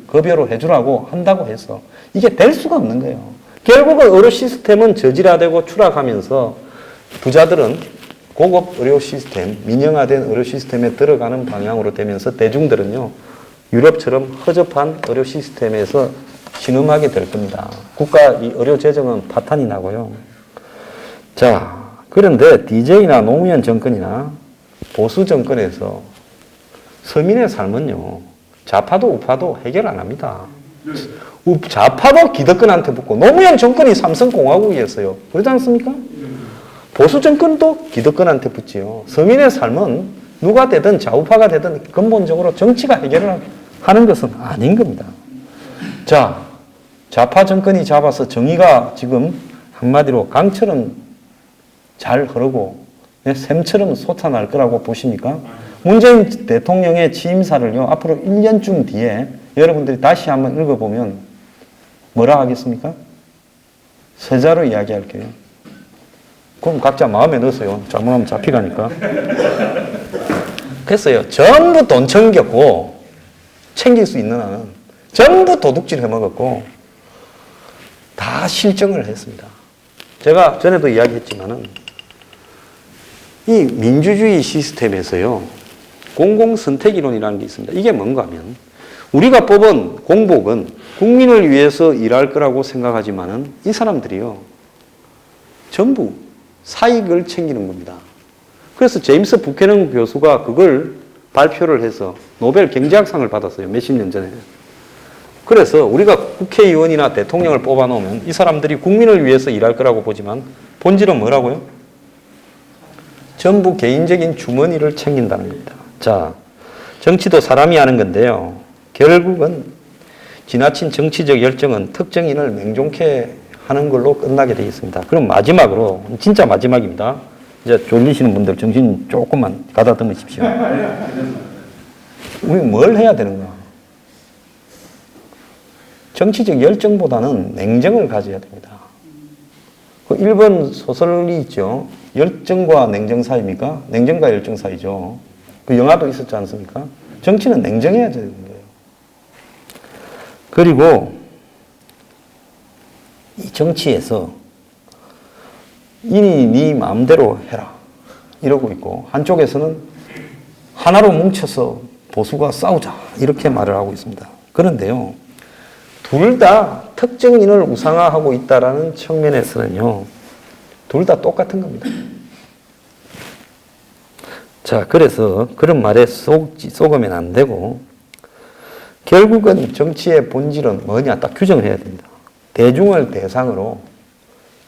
Speaker 1: 급여로 해주라고 한다고 해서 이게 될 수가 없는 거예요. 결국은 의료 시스템은 저질화되고 추락하면서 부자들은 고급 의료 시스템, 민영화된 의료 시스템에 들어가는 방향으로 되면서 대중들은요, 유럽처럼 허접한 의료 시스템에서 신음하게 될 겁니다. 국가 이 의료 재정은 파탄이 나고요. 자, 그런데 DJ나 노무현 정권이나 보수 정권에서 서민의 삶은요, 좌파도 우파도 해결 안 합니다. 좌파도 기득권한테 붙고, 노무현 정권이 삼성공화국이었어요. 그러지 않습니까? 보수 정권도 기득권한테 붙지요. 서민의 삶은 누가 되든 좌우파가 되든 근본적으로 정치가 해결을 하는 것은 아닌 겁니다. 자, 좌파 정권이 잡아서 정의가 지금 한마디로 강처럼 잘 흐르고 샘처럼 솟아날 거라고 보십니까? 문재인 대통령의 취임사를요, 앞으로 1년쯤 뒤에 여러분들이 다시 한번 읽어보면 뭐라 하겠습니까? 세자로 이야기할게요. 그럼 각자 마음에 넣으세요. 잘못하면 잡혀가니까. 그랬어요. 전부 돈 챙겼고, 챙길 수 있는 한은 전부 도둑질 해먹었고, 다 실정을 했습니다. 제가 전에도 이야기했지만은, 이 민주주의 시스템에서요, 공공선택이론이라는 게 있습니다. 이게 뭔가 하면, 우리가 뽑은 공복은 국민을 위해서 일할 거라고 생각하지만은, 이 사람들이요, 전부 사익을 챙기는 겁니다. 그래서 제임스 부캐넌 교수가 그걸 발표를 해서 노벨 경제학상을 받았어요. 몇십 년 전에. 그래서 우리가 국회의원이나 대통령을 뽑아놓으면 이 사람들이 국민을 위해서 일할 거라고 보지만 본질은 뭐라고요? 전부 개인적인 주머니를 챙긴다는 겁니다. 자, 정치도 사람이 하는 건데요. 결국은 지나친 정치적 열정은 특정인을 맹종케 하는 걸로 끝나게 되어 있습니다. 그럼 마지막으로, 진짜 마지막입니다. 이제 졸리시는 분들 정신 조금만 가다듬으십시오. 우리 뭘 해야 되는가? 정치적 열정보다는 냉정을 가져야 됩니다. 그 일본 소설이 있죠. 열정과 냉정 사이입니까? 냉정과 열정 사이죠. 그 영화도 있었지 않습니까? 정치는 냉정해야 되는 거예요. 그리고 이 정치에서 이니 네 마음대로 해라 이러고 있고, 한쪽에서는 하나로 뭉쳐서 보수가 싸우자 이렇게 말을 하고 있습니다. 그런데요, 둘 다 특정인을 우상화하고 있다라는 측면에서는요, 둘 다 똑같은 겁니다. 자, 그래서 그런 말에 속으면 안 되고, 결국은 정치의 본질은 뭐냐 딱 규정을 해야 됩니다. 대중을 대상으로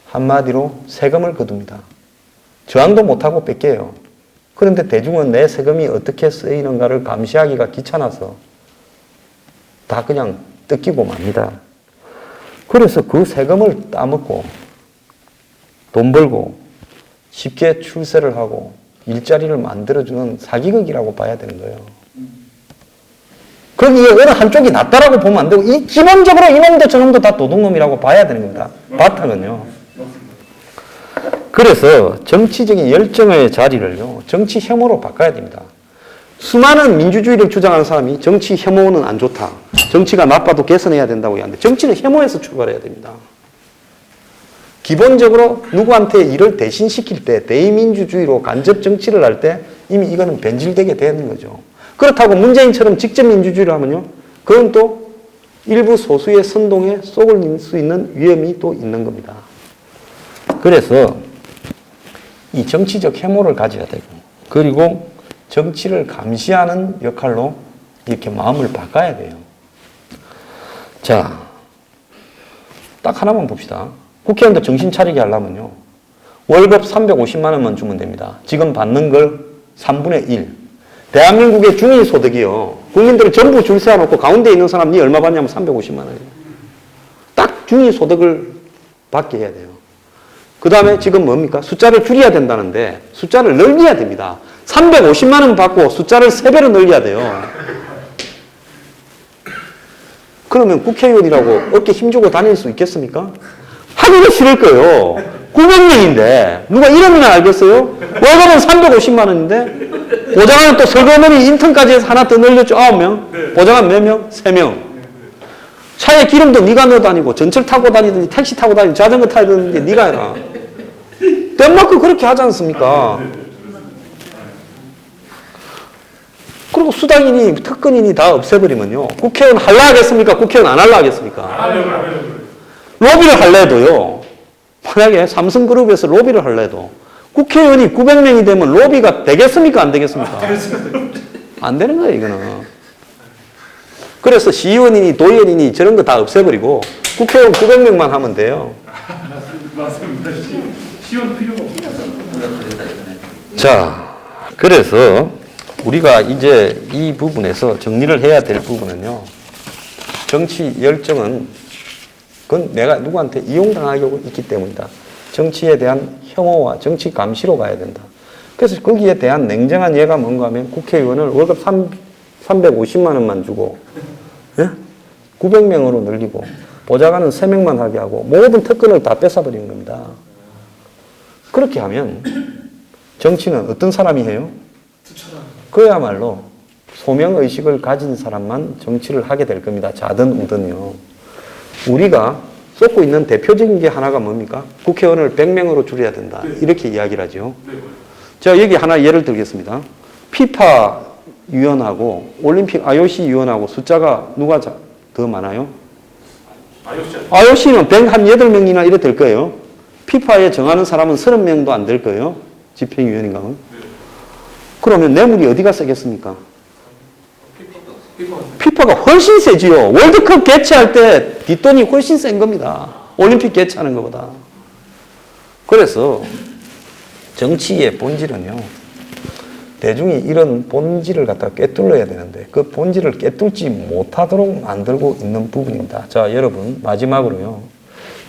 Speaker 1: 한마디로 세금을 거둡니다. 저항도 못하고 뺏겨요. 그런데 대중은 내 세금이 어떻게 쓰이는가를 감시하기가 귀찮아서 다 그냥 뜯기고 맙니다. 그래서 그 세금을 따먹고 돈 벌고 쉽게 출세를 하고 일자리를 만들어주는 사기극이라고 봐야 되는 거예요. 거기에 어느 한쪽이 낫다라고 보면 안 되고, 이 기본적으로 이놈도 저놈도 다 도둑놈이라고 봐야 되는 겁니다. 바탕은요. 그래서 정치적인 열정의 자리를요, 정치 혐오로 바꿔야 됩니다. 수많은 민주주의를 주장하는 사람이 정치 혐오는 안 좋다, 정치가 나빠도 개선해야 된다고 하는데, 정치는 혐오에서 출발해야 됩니다. 기본적으로 누구한테 일을 대신시킬 때, 대의민주주의로 간접 정치를 할 때 이미 이거는 변질되게 되는 거죠. 그렇다고 문재인처럼 직접 민주주의를 하면요, 그건 또 일부 소수의 선동에 속을 낼 수 있는 위험이 또 있는 겁니다. 그래서 이 정치적 혐오를 가져야 되고, 그리고 정치를 감시하는 역할로 이렇게 마음을 바꿔야 돼요. 자, 딱 하나만 봅시다. 국회의원들 정신 차리게 하려면요, 월급 350만 원만 주면 됩니다. 지금 받는 걸 3분의 1. 대한민국의 중위소득이요, 국민들을 전부 줄 세워놓고 가운데 있는 사람이 얼마 받냐면 350만 원이에요. 딱 중위소득을 받게 해야 돼요. 그 다음에 지금 뭡니까? 숫자를 줄여야 된다는데 숫자를 늘려야 됩니다. 350만 원 받고 숫자를 3배로 늘려야 돼요. 그러면 국회의원이라고 어깨 힘주고 다닐 수 있겠습니까? 하기도 싫을 거예요. 900명인데 누가 이름이나 알겠어요? 월급은 350만 원인데 보좌관은 또 설거머니 인턴까지 해서 하나 더 늘렸죠. 9명. 보좌관 몇 명? 3명. 차에 기름도 네가 넣어 다니고 전철 타고 다니든지 택시 타고 다니든지 자전거 타든지 네가 해라. 덴마크 그렇게 하지 않습니까? 그리고 수당이니 특권이니 다 없애버리면요, 국회의원 할라 하겠습니까? 국회의원 안 할라 하겠습니까? 로비를 할라 해도요, 만약에 삼성그룹에서 로비를 할라 해도 국회의원이 900명이 되면 로비가 되겠습니까? 안 되겠습니까? 안 되는 거예요, 이거는. 그래서 시의원이니 도의원이니 저런 거 다 없애버리고 국회의원 900명만 하면 돼요.
Speaker 3: 맞습니다. 시원 필요가 없습니다.
Speaker 1: 자, 그래서 우리가 이제 이 부분에서 정리를 해야 될 부분은요, 정치 열정은 그건 내가 누구한테 이용당하고 있기 때문이다. 정치에 대한 혐오와 정치 감시로 가야 된다. 그래서 거기에 대한 냉정한 예가 뭔가 하면 국회의원을 월급 350만 원만 주고, 예? 900명으로 늘리고 보좌관은 3명만 하게 하고 모든 특권을 다 뺏어버리는 겁니다. 그렇게 하면 정치는 어떤 사람이 해요? 그야말로 소명의식을 가진 사람만 정치를 하게 될 겁니다. 자든 우든요. 우리가 쏟고 있는 대표적인 게 하나가 뭡니까? 국회의원을 100명으로 줄여야 된다. 이렇게 이야기를 하죠. 제가 여기 하나 예를 들겠습니다. 피파 위원하고 올림픽 IOC 위원하고 숫자가 누가 더 많아요? IOC는 108명이나 이래 될 거예요. 피파에 정하는 사람은 30명도 안 될 거예요. 집행위원인가? 그러면 뇌물이 어디가 세겠습니까? 피파가 훨씬 세지요. 월드컵 개최할 때 뒷돈이 훨씬 센 겁니다. 올림픽 개최하는 것보다. 그래서 정치의 본질은요, 대중이 이런 본질을 갖다가 꿰뚫어야 되는데 그 본질을 꿰뚫지 못하도록 만들고 있는 부분입니다. 자, 여러분, 마지막으로요,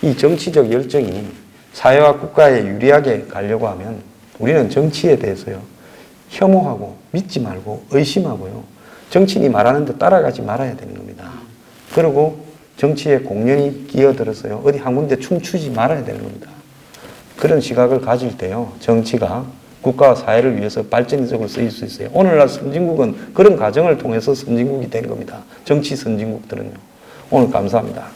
Speaker 1: 이 정치적 열정이 사회와 국가에 유리하게 가려고 하면 우리는 정치에 대해서요, 혐오하고 믿지 말고 의심하고요, 정치인이 말하는 데 따라가지 말아야 되는 겁니다. 그리고 정치에 공연히 끼어들어서요, 어디 한 군데 춤추지 말아야 되는 겁니다. 그런 시각을 가질 때요, 정치가 국가와 사회를 위해서 발전적으로 쓰일 수 있어요. 오늘날 선진국은 그런 과정을 통해서 선진국이 된 겁니다. 정치 선진국들은요. 오늘 감사합니다.